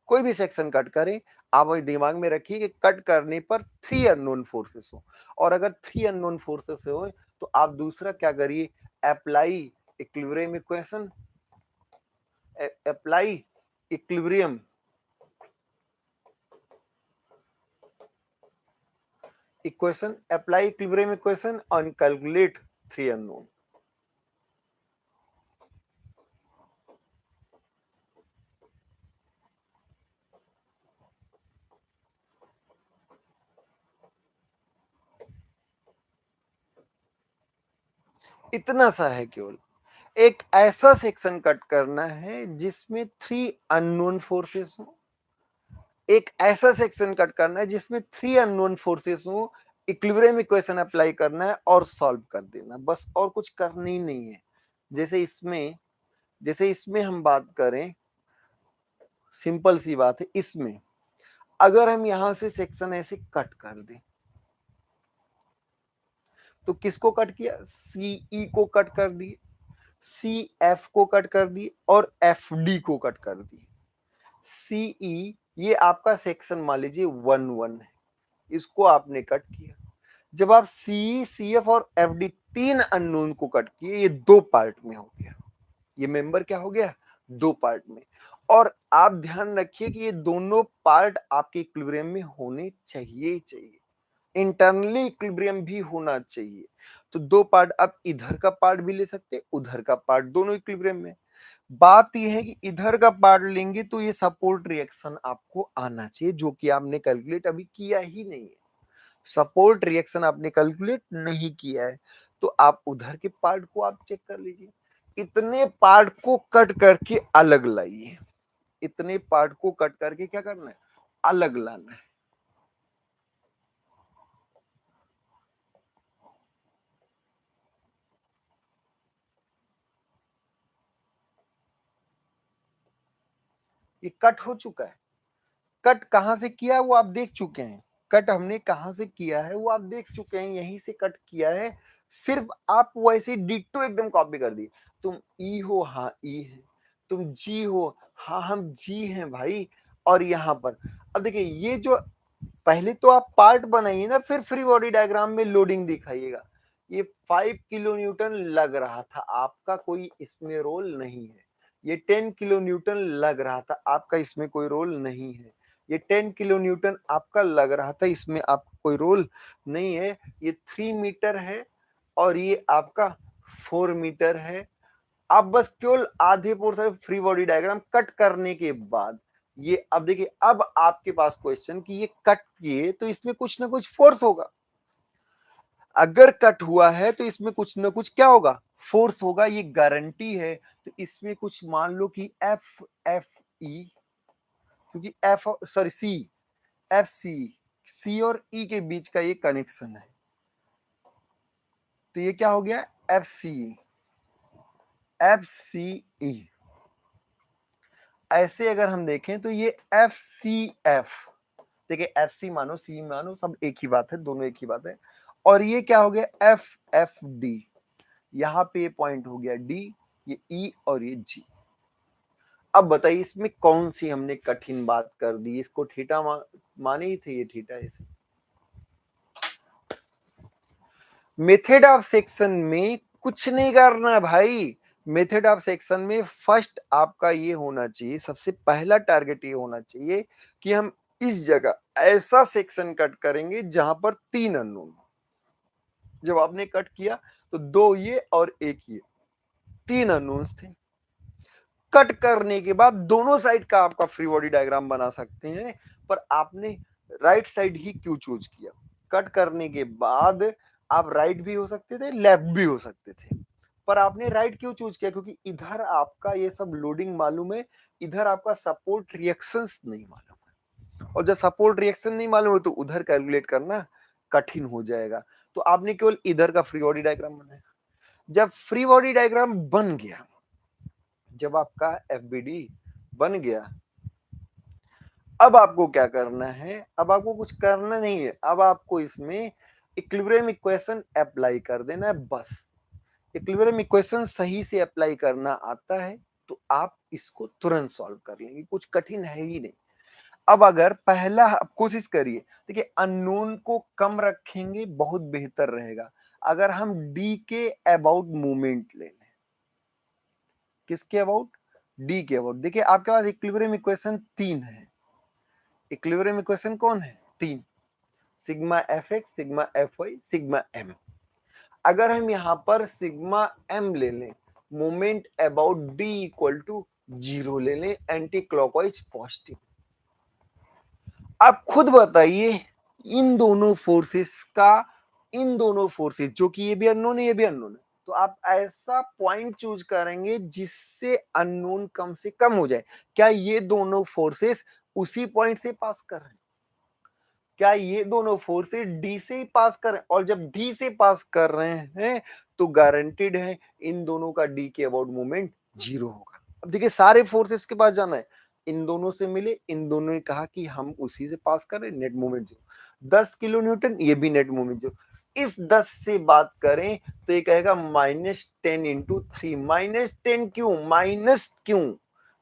कोई भी सेक्शन कट करें, आप दिमाग में रखिए कि कट करने पर थ्री अननोन फोर्सेस हो, और अगर थ्री अननोन फोर्सेस हो तो आप दूसरा क्या करिए, apply equilibrium equation, apply equilibrium equation, apply equilibrium equation और कैलकुलेट थ्री अननोन। इतना सा है केवल, एक ऐसा सेक्शन कट करना है जिसमें थ्री अननोन फोर्सेस हो, एक ऐसा सेक्शन कट करना है जिसमें थ्री अननोन फोर्सेस हो, इक्विलिब्रियम इक्वेशन अप्लाई करना है और सॉल्व कर देना, बस और कुछ करना ही नहीं है। जैसे इसमें हम बात करें, सिंपल सी बात है, इसमें अगर हम यहां से सेक्शन ऐसे कट कर दें तो किसको कट किया, सीई को कट कर दिए, सी एफ को कट कर दिए और एफ डी को कट कर दिए। सीई ये आपका सेक्शन मान लीजिए 1-1 है, इसको आपने कट किया। जब आप सी सी एफ और एफ डी तीन अननोन को कट किए, ये दो पार्ट में हो गया, ये मेंबर क्या हो गया, दो पार्ट में। और आप ध्यान रखिए कि ये दोनों पार्ट आपके इक्विलिब्रियम में होने चाहिए, इंटरनली इक्विलिब्रियम भी होना चाहिए। तो दो पार्ट, आप इधर का पार्ट भी ले सकते, उधर का पार्ट, दोनों इक्विलिब्रियम में। बात यह है कि इधर का पार्ट लेंगे तो ये सपोर्ट रिएक्शन आपको आना चाहिए, जो कि आपने कैलकुलेट अभी किया ही नहीं है। सपोर्ट रिएक्शन आपने कैलकुलेट नहीं किया है, तो आप उधर के पार्ट को आप चेक कर लीजिए। इतने पार्ट को कट करके अलग लाइए, इतने पार्ट को कट करके क्या करना है, अलग लाना है। ये कट हो चुका है। कट कहां से किया है वो आप देख चुके हैं, कट हमने कहां से किया है वो आप देख चुके हैं, यहीं से कट किया है। सिर्फ आप वैसे डिट्टो एकदम कॉपी कर दिए। तुम ई हो, हाँ ई है, तुम जी हो, हाँ हम जी हैं भाई। और यहां पर अब देखिए, ये जो पहले तो आप पार्ट बनाइए ना, फिर फ्री बॉडी डायग्राम में लोडिंग दिखाइएगा। ये 5 किलो न्यूटन लग रहा था, आपका कोई इसमें रोल नहीं है। ये 10 किलो न्यूटन लग रहा था, आपका इसमें कोई रोल नहीं है। ये 10 किलो न्यूटन आपका लग रहा था, इसमें आपका कोई रोल नहीं है। ये 3 मीटर है और ये आपका 4 मीटर है। आप बस केवल आधे portion free body diagram cut करने के बाद, ये अब देखिए, अब आपके पास क्वेश्चन कि ये कट किए तो इसमें कुछ ना कुछ फोर्स होगा। अगर कट हुआ है तो इसमें कुछ ना कुछ क्या होगा, फोर्स होगा, ये गारंटी है। तो इसमें कुछ मान लो कि एफ एफ ई, क्योंकि F sorry C F C, C और ई के बीच का ये कनेक्शन है, तो ये क्या हो गया, एफ सी, एफ सी ई। ऐसे अगर हम देखें तो ये एफ सी एफ, देखिए एफ सी मानो सी मानो सब एक ही बात है, दोनों एक ही बात है। और ये क्या हो गया, एफ एफ डी, यहाँ पे ये पॉइंट हो गया डी, ये ई और ये जी। अब बताइए इसमें कौन सी हमने कठिन बात कर दी, इसको थीटा माने ही थे, ये थीटा ऐसे। मेथड ऑफ सेक्शन में कुछ नहीं करना भाई। मेथड ऑफ सेक्शन में फर्स्ट आपका ये होना चाहिए, सबसे पहला टारगेट ये होना चाहिए कि हम इस जगह ऐसा सेक्शन कट करेंगे जहां पर तीन अननोन। जब आपने कट किया तो दो ये और एक ये, तीन अननोन्स थे। कट करने के बाद दोनों साइड का आपका फ्री बॉडी डायग्राम बना सकते हैं, पर आपने राइट साइड ही क्यों चूज किया? कट करने के बाद आप राइट भी हो सकते थे, लेफ्ट भी हो सकते थे, पर आपने राइट क्यों चूज किया? क्योंकि इधर आपका ये सब लोडिंग मालूम है, इधर आपका सपोर्ट रिएक्शंस नहीं मालूम है, और जब सपोर्ट रिएक्शन नहीं मालूम हो तो उधर कैलकुलेट करना कठिन हो जाएगा। तो आपने केवल इधर का फ्री बॉडी डायग्राम बनाया। जब फ्री बॉडी डायग्राम बन गया, जब आपका एफबीडी बन गया, अब आपको क्या करना है? अब आपको कुछ करना नहीं है, अब आपको इसमें इक्विलिब्रियम इक्वेशन अप्लाई कर देना है बस। इक्विलिब्रियम इक्वेशन सही से अप्लाई करना आता है तो आप इसको तुरंत सॉल्व कर लेंगे, कुछ कठिन है ही नहीं। अब अगर पहला आप कोशिश करिए, देखिए अननोन को कम रखेंगे बहुत बेहतर रहेगा। अगर हम डी के अबाउट मूवमेंट ले लें, किसके अबाउट? डी के अबाउट। देखिए आपके पास इक्विलिब्रियम इक्वेशन 3 है। इक्विलिब्रियम इक्वेशन कौन है? 3, sigma F X, sigma F Y, sigma M. अगर हम यहां पर सिग्मा एम ले लें, moment about D equal to 0 ले लें, एंटी क्लॉकवाइज पॉजिटिव। आप खुद बताइए इन दोनों फोर्सेस का, इन दोनों फोर्सेस जो कि ये भी अननोन है ये भी अननोन है, तो आप ऐसा पॉइंट चूज करेंगे जिससे अननोन कम से कम हो जाए। क्या ये दोनों फोर्सेस उसी पॉइंट से पास कर रहे हैं? क्या ये दोनों फोर्सेस डी से ही पास कर रहे हैं? और जब डी से पास कर रहे हैं तो गारंटेड है इन दोनों का डी के अबाउट मूवमेंट 0 होगा। अब देखिए सारे फोर्सेस के पास जाना है, इन दोनों से मिले, इन दोनों ने कहा कि हम उसी से पास कर रहे हैं, नेट मूवमेंट 0। 10 किलो न्यूटन, ये भी नेट मूवमेंट 0। इस 10 से बात करें तो ये कहेगा -10 इंटू 3। -10 क्यों?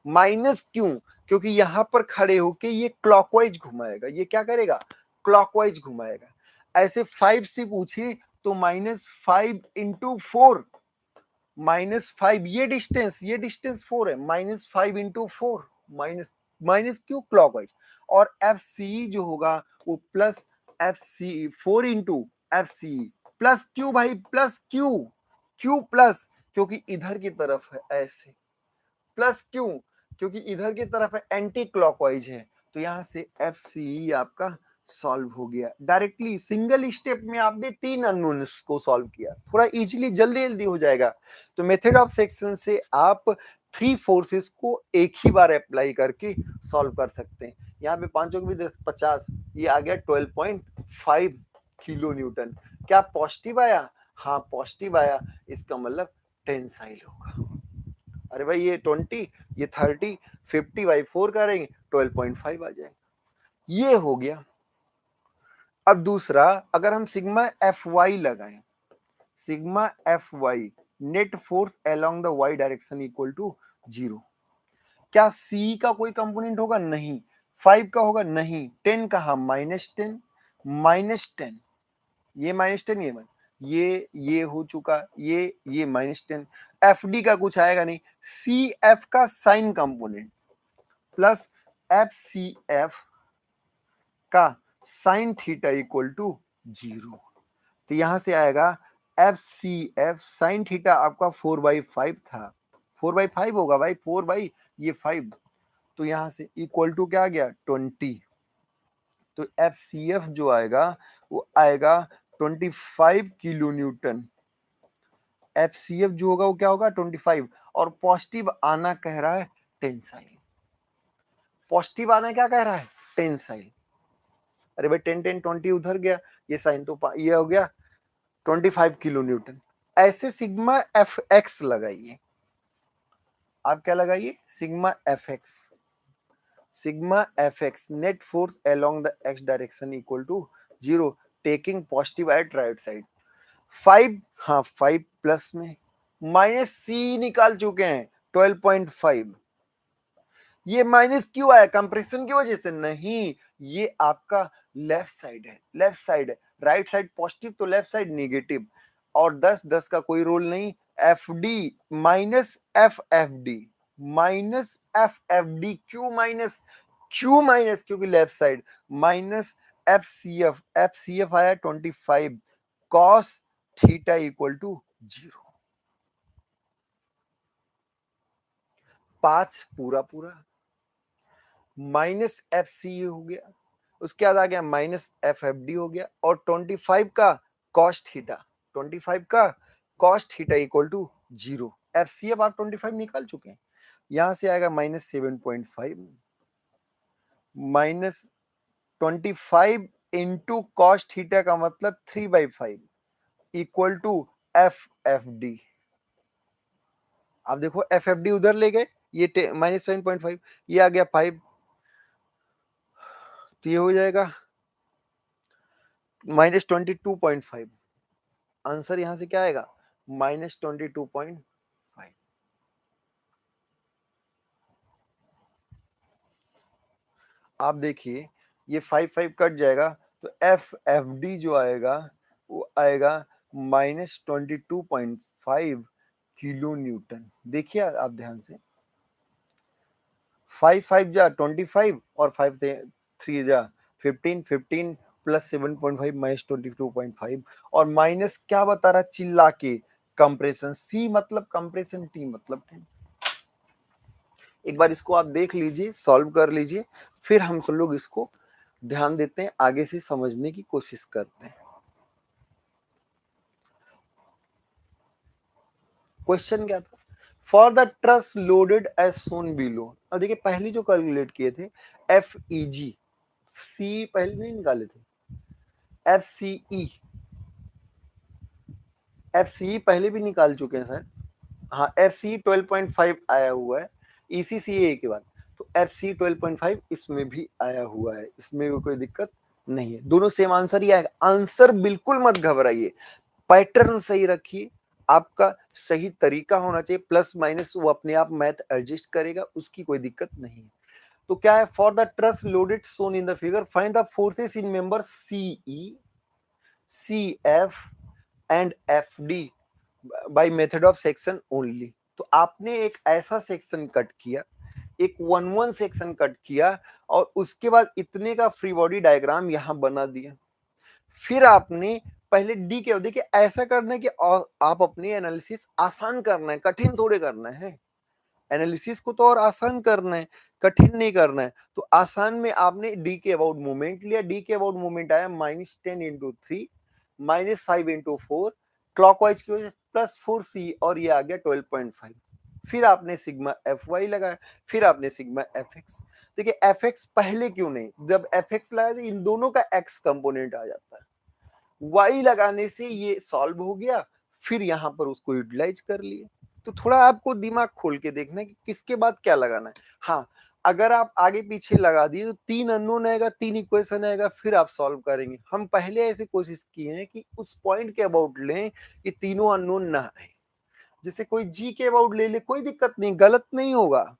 माइनस क्यों? क्योंकि यहां पर खड़े होके ये क्लॉकवाइज घुमाएगा। ये क्या करेगा? क्लॉकवाइज घुमाएगा। ऐसे 5 से पूछे तो -5 इंटू 4, -5, ये डिस्टेंस 4 है, -5 इंटू 4, माइनस माइनस क्यों? क्लॉकवाइज। और एफ सी जो होगा वो plus F C 4 into F C plus Q. भाई प्लस क्यू, क्यू प्लस, क्योंकि इधर की तरफ है ऐसे, प्लस क्यों? क्योंकि इधर की तरफ है एंटी क्लॉकवाइज है। तो यहां से एफ सी आपका सॉल्व हो गया डायरेक्टली। सिंगल स्टेप में आपने 3 अननोन्स को सॉल्व किया, थोड़ा इजीली जल्दी जल्दी हो जाएगा। तो मेथड ऑफ सेक्शन से आप 3 फोर्सेस को एक ही बार अप्लाई करके सॉल्व कर सकते हैं। यहाँ पे 5 भी 10 50, ये आ गया 12.5 किलो न्यूटन। क्या पॉजिटिव आया? हाँ पॉजिटिव आया, इसका मतलब टेंसाइल होगा। अरे भाई ये 20, ये 30, 50/4 करेंगे 12.5 आ जाएगा। ये हो गया। अब दूसरा, अगर हम सिग्मा एफ वाई लगाएं, sigma F Y net force along the Y direction equal to 0। क्या सी का कोई कंपोनेंट होगा? नहीं। 5 का होगा? नहीं। 10 का? हाँ -10, -10, ये -10, ये हो चुका, ये -10। एफ डी का कुछ आएगा नहीं। सी एफ का sine component plus F C F का साइन थीटा इक्वल टू 0। तो यहां से आएगा F C F sine theta आपका 4/5 था, 4/5 होगा भाई, 4 ये 5, तो यहां से इक्वल टू क्या आ गया? 20। तो एफ सी एफ जो आएगा वो आएगा 25 kilo newton. F C F जो होगा वो क्या होगा? 25। और पॉजिटिव आना कह रहा है टेंसाइल। पॉजिटिव आना क्या कह रहा है? टेंसाइल। अरे भाई 10 10 20 उधर गया, ये साइन तो ये हो गया 25 किलो न्यूटन। ऐसे सिग्मा एफ एक्स लगाइए। आप क्या लगाइए? Sigma F X. Sigma F X net force along the X direction equal to 0, taking positive at right side. 5, हाँ 5 प्लस में, माइनस सी निकाल चुके हैं 12.5। ये माइनस क्यों आया? कंप्रेशन की वजह से? नहीं, ये आपका लेफ्ट साइड है, लेफ्ट साइड है। राइट साइड पॉजिटिव तो लेफ्ट साइड नेगेटिव। और 10 10 का कोई रोल नहीं। F D minus F F D, minus F F D. क्यों माइनस? क्यों माइनस? क्योंकि left side. Minus F C F, F C F आया 25 कॉस थीटा इक्वल टू 0। 5 पूरा पूरा, माइनस एफ सी हो गया, उसके बाद आ गया माइनस एफ एफ डी हो गया, और 25 का कॉस्ट थीटा, 25 का cos theta equal to 0। F C अब आप 25 निकाल चुके हैं, यहां से आएगा -7.5 माइनस 25 इंटू कॉस्ट थीटा का मतलब 3/5 equal to F F D. आप देखो एफ एफ डी उधर ले गए, ये -7.5, ये आ गया 5, तो ये हो जाएगा -22.5। आंसर यहां से क्या आएगा, -22.5। आप देखिए ये 5 कट जाएगा, तो एफ एफ डी जो आएगा वो आएगा -22.5 किलो न्यूटन। देखिए आप ध्यान से, 5 जा 25 और 5 3 जा 15, 15 प्लस 7.5 -22.5, और माइनस क्या बता रहा चिल्ला के, कंप्रेशन सी मतलब कंप्रेशन, टी मतलब टेंशन। एक बार इसको आप देख लीजिए, सॉल्व कर लीजिए, फिर हम सब लोग इसको ध्यान देते हैं, आगे से समझने की कोशिश करते हैं। क्वेश्चन क्या था, for the truss loaded as shown below. अब देखिए पहली जो कैलकुलेट किए थे एफ ई जी, सी पहले नहीं निकाले थे, F C E, F C पहले भी निकाल चुके हैं सर। हाँ एफ सी 12.5 आया हुआ है इसी सी ए के बाद, तो एफ सी 12.5 इसमें भी आया हुआ है, इसमें भी कोई दिक्कत नहीं है, दोनों सेम आंसर ही आएगा। आंसर बिल्कुल मत घबराइए, पैटर्न सही रखिए, आपका सही तरीका होना चाहिए, प्लस माइनस वो अपने आप मैथ एडजस्ट करेगा, उसकी कोई दिक्कत नहीं है। तो क्या है, for the truss loaded shown in the figure find the forces in member C E, C F and F D by method of section only. तो आपने एक ऐसा सेक्शन कट किया, एक 1-1 सेक्शन कट किया, और उसके बाद इतने का फ्री बॉडी डायग्राम यहां बना दिया, फिर आपने पहले डी के, देखिए ऐसा करना है कि आप अपनी एनालिसिस आसान करना है, कठिन थोड़े करना है, एनालिसिस को तो और आसान करना है, कठिन नहीं करना है। तो आसान में आपने डी के अबाउट मूवमेंट लिया, डी के अबाउट मूवमेंट आया -10 इंटू 3 -5 इंटू 4 क्लॉकवाइज की वजह +4c, और ये आ गया 12.5। फिर आपने सिग्मा एफ वाई लगाया, फिर आपने सिग्मा एफ एक्स। देखिए एफ एक्स पहले क्यों नहीं, जब एफ एक्स लगाया तो इन दोनों का एक्स कंपोनेंट आ जाता है, वाई लगाने से ये सॉल्व हो गया, फिर यहां पर उसको यूटिलाइज कर लिए। तो थोड़ा आपको दिमाग खोल के देखना है कि किसके बाद क्या लगाना है। हाँ, अगर आप आगे पीछे लगा दिए तो 3 अननोन आएगा, 3 इक्वेशन आएगा, फिर आप सॉल्व करेंगे। हम पहले ऐसे कोशिश किए हैं कि उस पॉइंट के अबाउट लें कि तीनों अननोन ना आए। जैसे कोई जी के अबाउट ले ले, कोई दिक्कत नहीं, गलत नहीं होगा,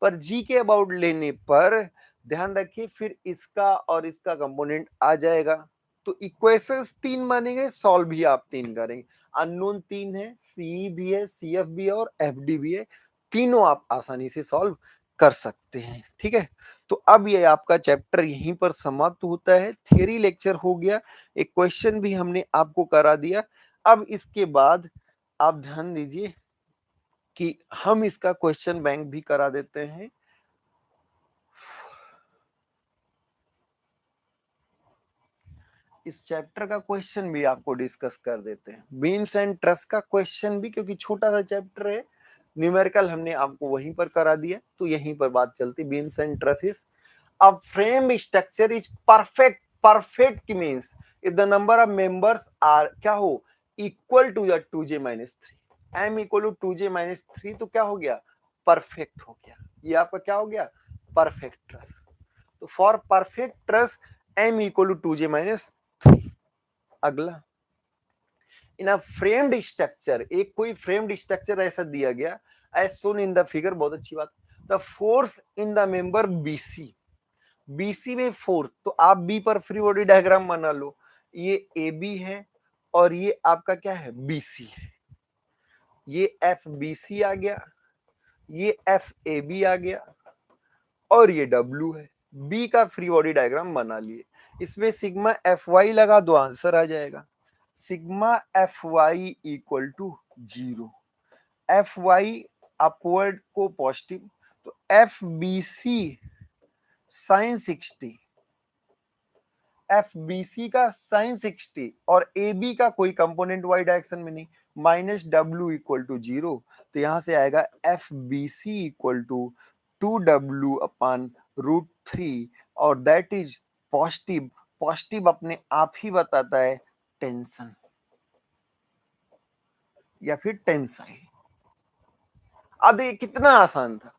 पर जी के अबाउट लेने पर ध्यान रखिए फिर इसका और इसका कंपोनेंट आ जाएगा। तो इक्वेशंस 3 बनेंगे, सॉल्व भी आप 3 करेंगे। अननोन 3 है, सी भी है, सी एफ भी है और एफ डी भी है, तीनों आप आसानी से सॉल्व कर सकते हैं। ठीक है, तो अब ये आपका चैप्टर यहीं पर समाप्त होता है, थियरी लेक्चर हो गया, एक क्वेश्चन भी हमने आपको करा दिया। अब इसके बाद आप ध्यान दीजिए कि हम इसका क्वेश्चन बैंक भी करा देते हैं। इस चैप्टर का क्वेश्चन भी आपको डिस्कस कर देते हैं, बीम्स एंड ट्रस का क्वेश्चन भी, क्योंकि छोटा सा चैप्टर है, न्यूमेरिकल हमने आपको वहीं पर करा दिया, तो यहीं पर बात चलती। Beams and trusses, a frame structure is perfect, perfect means if the number of members are क्या हो, equal to the 2j-3, m equal to 2j-3, तो क्या हो गया, परफेक्ट हो गया, ये आपका क्या हो गया, परफेक्ट ट्रस। तो for perfect truss m equal to 2j-3। अगला, इन अ फ्रेम्ड स्ट्रक्चर, एक कोई फ्रेम्ड स्ट्रक्चर ऐसा दिया गया as shown in the figure, बहुत अच्छी बात, the force in the member BC, BC में फोर्स, तो आप बी पर फ्री बॉडी डायग्राम बना लो, ये ए बी है और ये आपका क्या है, बीसी है, ये एफ बी सी आ गया, ये एफ ए बी आ गया, और ये डब्ल्यू है। बी का फ्री बॉडी डायग्राम बना लिए, इसमें सिग्मा एफ वाई लगा दो, आंसर आ जाएगा, sigma F Y equal to 0, F Y upward को पॉजिटिव, तो F B C sine 60, FBC का साइन 60 और AB का कोई कंपोनेंट वाई डायरेक्शन में नहीं, माइनस डब्ल्यू इक्वल टू 0, तो यहां से आएगा FBC equal to 2W upon √3 और दैट इज पॉजिटिव। पॉजिटिव अपने आप ही बताता है टेंशन या फिर टेंसाइल। अब ये कितना आसान था,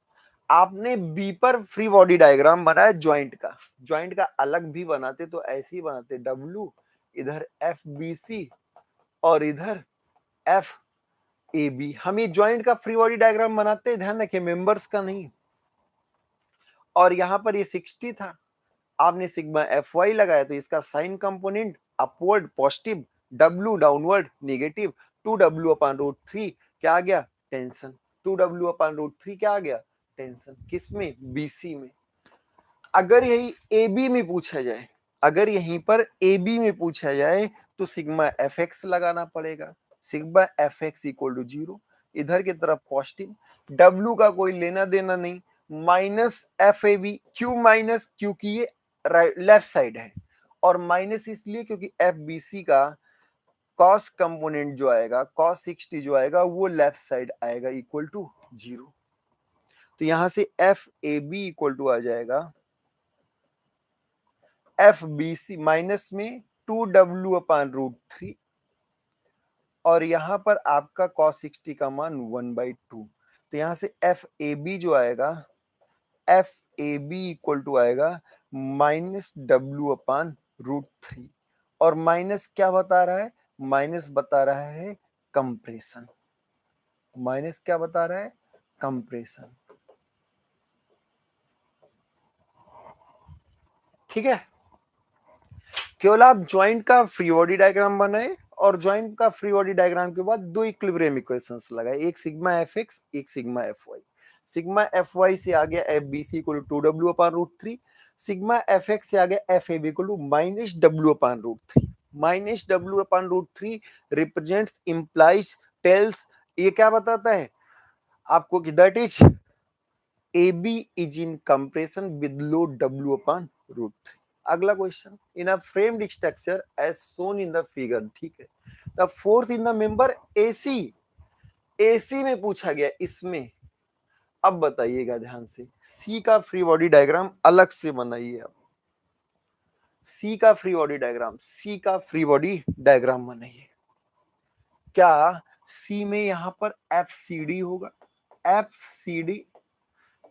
आपने बी पर फ्री बॉडी डायग्राम बनाया ज्वाइंट का, ज्वाइंट का अलग भी बनाते तो ऐसे ही बनाते, डब्ल्यू इधर FBC और इधर FAB। हम ये ज्वाइंट का फ्री बॉडी डायग्राम बनाते हैं, ध्यान रखिए मेंबर्स का नहीं। और यहां पर ये 60 था, आपने सिग्मा FY लगाया तो इसका sign component upward positive, W downward negative, 2W upon √3 क्या आ गया टेंशन, 2W अपॉन √3 क्या आ गया टेंशन, किसमें BC में। अगर यही AB में पूछा जाए, अगर यहीं पर AB में पूछा जाए तो सिग्मा FX लगाना पड़ेगा, सिग्मा FX इक्वल टू 0, इधर की तरफ पॉजिटिव, W का कोई लेना देना नहीं, माइनस FAB, क्यों माइनस, क्योंकि ये लेफ्ट साइड है, और माइनस इसलिए क्योंकि FBC का कॉस कंपोनेंट जो आएगा, कॉस 60 जो आएगा वो लेफ्ट साइड आएगा इक्वल टू 0, तो यहां से FAB इक्वल टू आ जाएगा FBC माइनस में 2W अपॉन √3 और यहां पर आपका cos 60 का मान 1/2, तो यहां से FAB जो आएगा, FAB इक्वल टू आएगा माइनस W अपॉन √3 और माइनस क्या बता रहा है, माइनस बता रहा है कंप्रेशन, माइनस क्या बता रहा है कंप्रेशन। ठीक है, केवल आप ज्वाइंट का फ्री बॉडी डायग्राम बनाए और ज्वाइंट का फ्री बॉडी डायग्राम के बाद दो इक्विलिब्रियम इक्वेशंस लगाए, एक सिग्मा FX एक सिग्मा FY। सिग्मा FY से आ गया FBC equal to 2W upon √3, sigma FX से आ गया FAB equal to minus W upon √3, minus W upon √3 represents implies tells, ये क्या बताता है आपको कि that is AB is in compression with load W upon √3। अगला question, in a framed structure as shown in the figure, ठीक है, the force in the member AC, AC में पूछा गया इसमें। अब बताइएगा ध्यान से, C का फ्री बॉडी डायग्राम अलग से बनाइए, अब C का फ्री बॉडी डायग्राम, C का फ्री बॉडी डायग्राम बनाइए। क्या C में यहां पर FCD होगा, FCD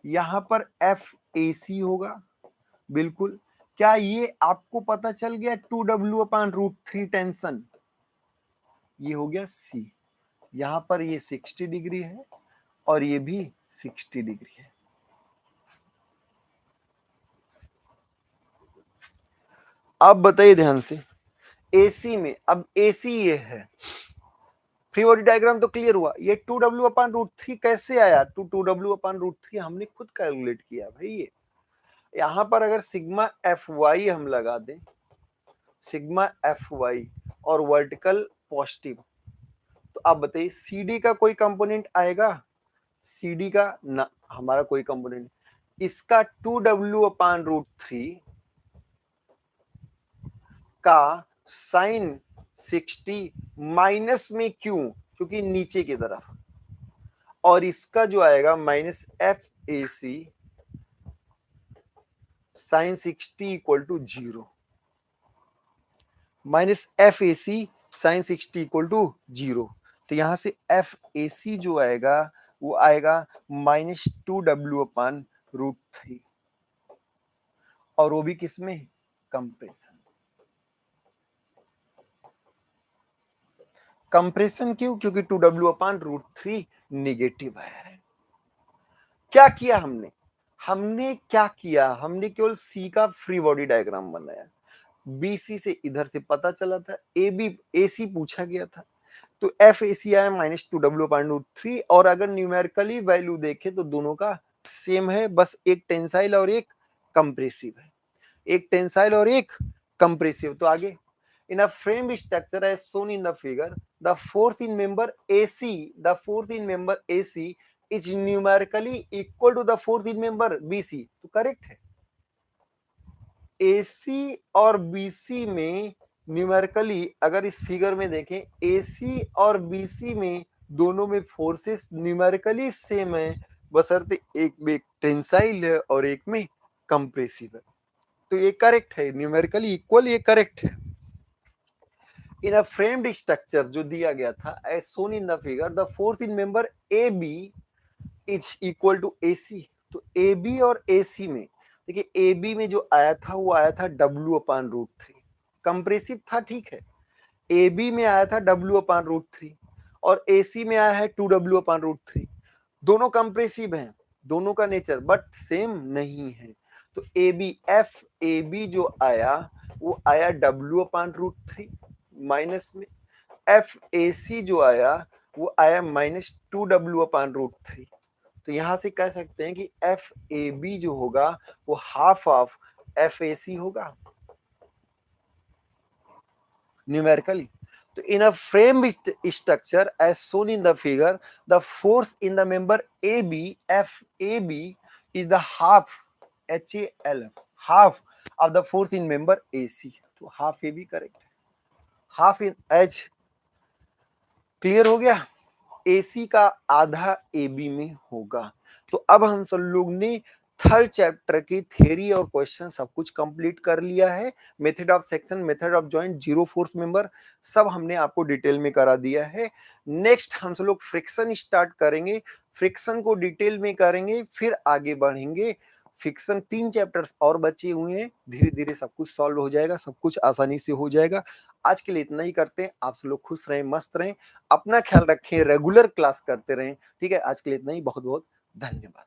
यहां पर FAC होगा, बिल्कुल। क्या ये आपको पता चल गया 2W अपॉन √3 टेंशन, ये हो गया C, यहां पर ये 60 डिग्री है और ये भी 60 डिग्री है। अब बताइए ध्यान से, AC में, अब AC ये है, फ्री बॉडी डायग्राम तो क्लियर हुआ, ये 2W अपॉन √3 कैसे आया, 2W अपॉन √3 हमने खुद कैलकुलेट किया भाई। ये यहां पर अगर सिग्मा FY हम लगा दें, सिग्मा FY और वर्टिकल पॉजिटिव, तो आप बताइए CD का कोई कंपोनेंट आएगा, CD का ना, हमारा कोई कंपोनेंट, इसका 2W अपॉन √3 का साइन 60 माइनस में, क्यों, क्योंकि नीचे की तरफ, और इसका जो आएगा minus FAC sine 60 equal to 0, minus FAC sine 60 equal to 0, तो यहां से FAC जो आएगा वो आएगा माइनस 2W अपॉन √3 और वो भी किसमें, कंप्रेशन। कंप्रेशन क्यों, क्योंकि 2W अपॉन √3 निगेटिव है। क्या किया हमने, हमने क्या किया, हमने केवल C का फ्री बॉडी डायग्राम बनाया, BC से इधर से पता चला था, AC पूछा गया था, तो FAC आया माइनस 2W अपॉन √3, और अगर न्यूमेरिकली वैल्यू देखे तो दोनों का सेम है, बस एक टेंसाइल और एक कंप्रेसिव है, एक टेंसाइल और एक कंप्रेसिव। तो आगे, in a framed structure as shown in the figure, the fourth in member AC, the fourth in member AC is numerically equal to the fourth in member BC, तो correct है। AC और BC में numerically अगर इस figure में देखें, AC और BC में दोनों में फोर्सेस न्यूमेरिकली सेम है, बशर्ते एक में टेंसाइल है और एक में कंप्रेसिव है। तो ये करेक्ट है, न्यूमेरिकली इक्वल, ये करेक्ट है। इन अ फ्रेम्ड स्ट्रक्चर जो दिया गया था as shown in the figure, the force in member A B is equal to A C. तो ए बी और ए सी में देखिए, ए बी में जो आया था वो आया था W/√3, कंप्रेसिव था, ठीक है। ए बी में आया था W/√3 और ए सी में आया है 2W/√3। दोनों कंप्रेसिव हैं, दोनों का नेचर बट सेम नहीं है। तो A B, F A B जो आया वो आया W/√3 माइनस में, एफ ए सी जो आया वो आया -2W/√3। तो यहां से कह सकते हैं कि एफ ए बी जो होगा वो half of F A C होगा न्यूमेरिकली। तो in a frame structure as shown in the figure, the force in the member A B, F A B is the half H A L F, half of the force in member A C. तो half A B correct है, half in H. Clear हो गया, AC का आधा AB में होगा। तो अब हम सब लोग ने थर्ड चैप्टर की थ्योरी और क्वेश्चन सब कुछ कंप्लीट कर लिया है। Method of section, method of joint, zero force member सब हमने आपको डिटेल में करा दिया है। नेक्स्ट हम सब लोग फ्रिक्शन स्टार्ट करेंगे, फ्रिक्शन को डिटेल में करेंगे, फिर आगे बढ़ेंगे। फ्रिक्शन 3 चैप्टर्स और बचे हुए हैं, धीरे धीरे सब कुछ सॉल्व हो जाएगा, सब कुछ आसानी से हो जाएगा। आज के लिए इतना ही करते हैं, आप सब लोग खुश रहें, मस्त रहें, अपना ख्याल रखें, रेगुलर क्लास करते रहें। ठीक है, आज के लिए इतना ही, बहुत बहुत धन्यवाद।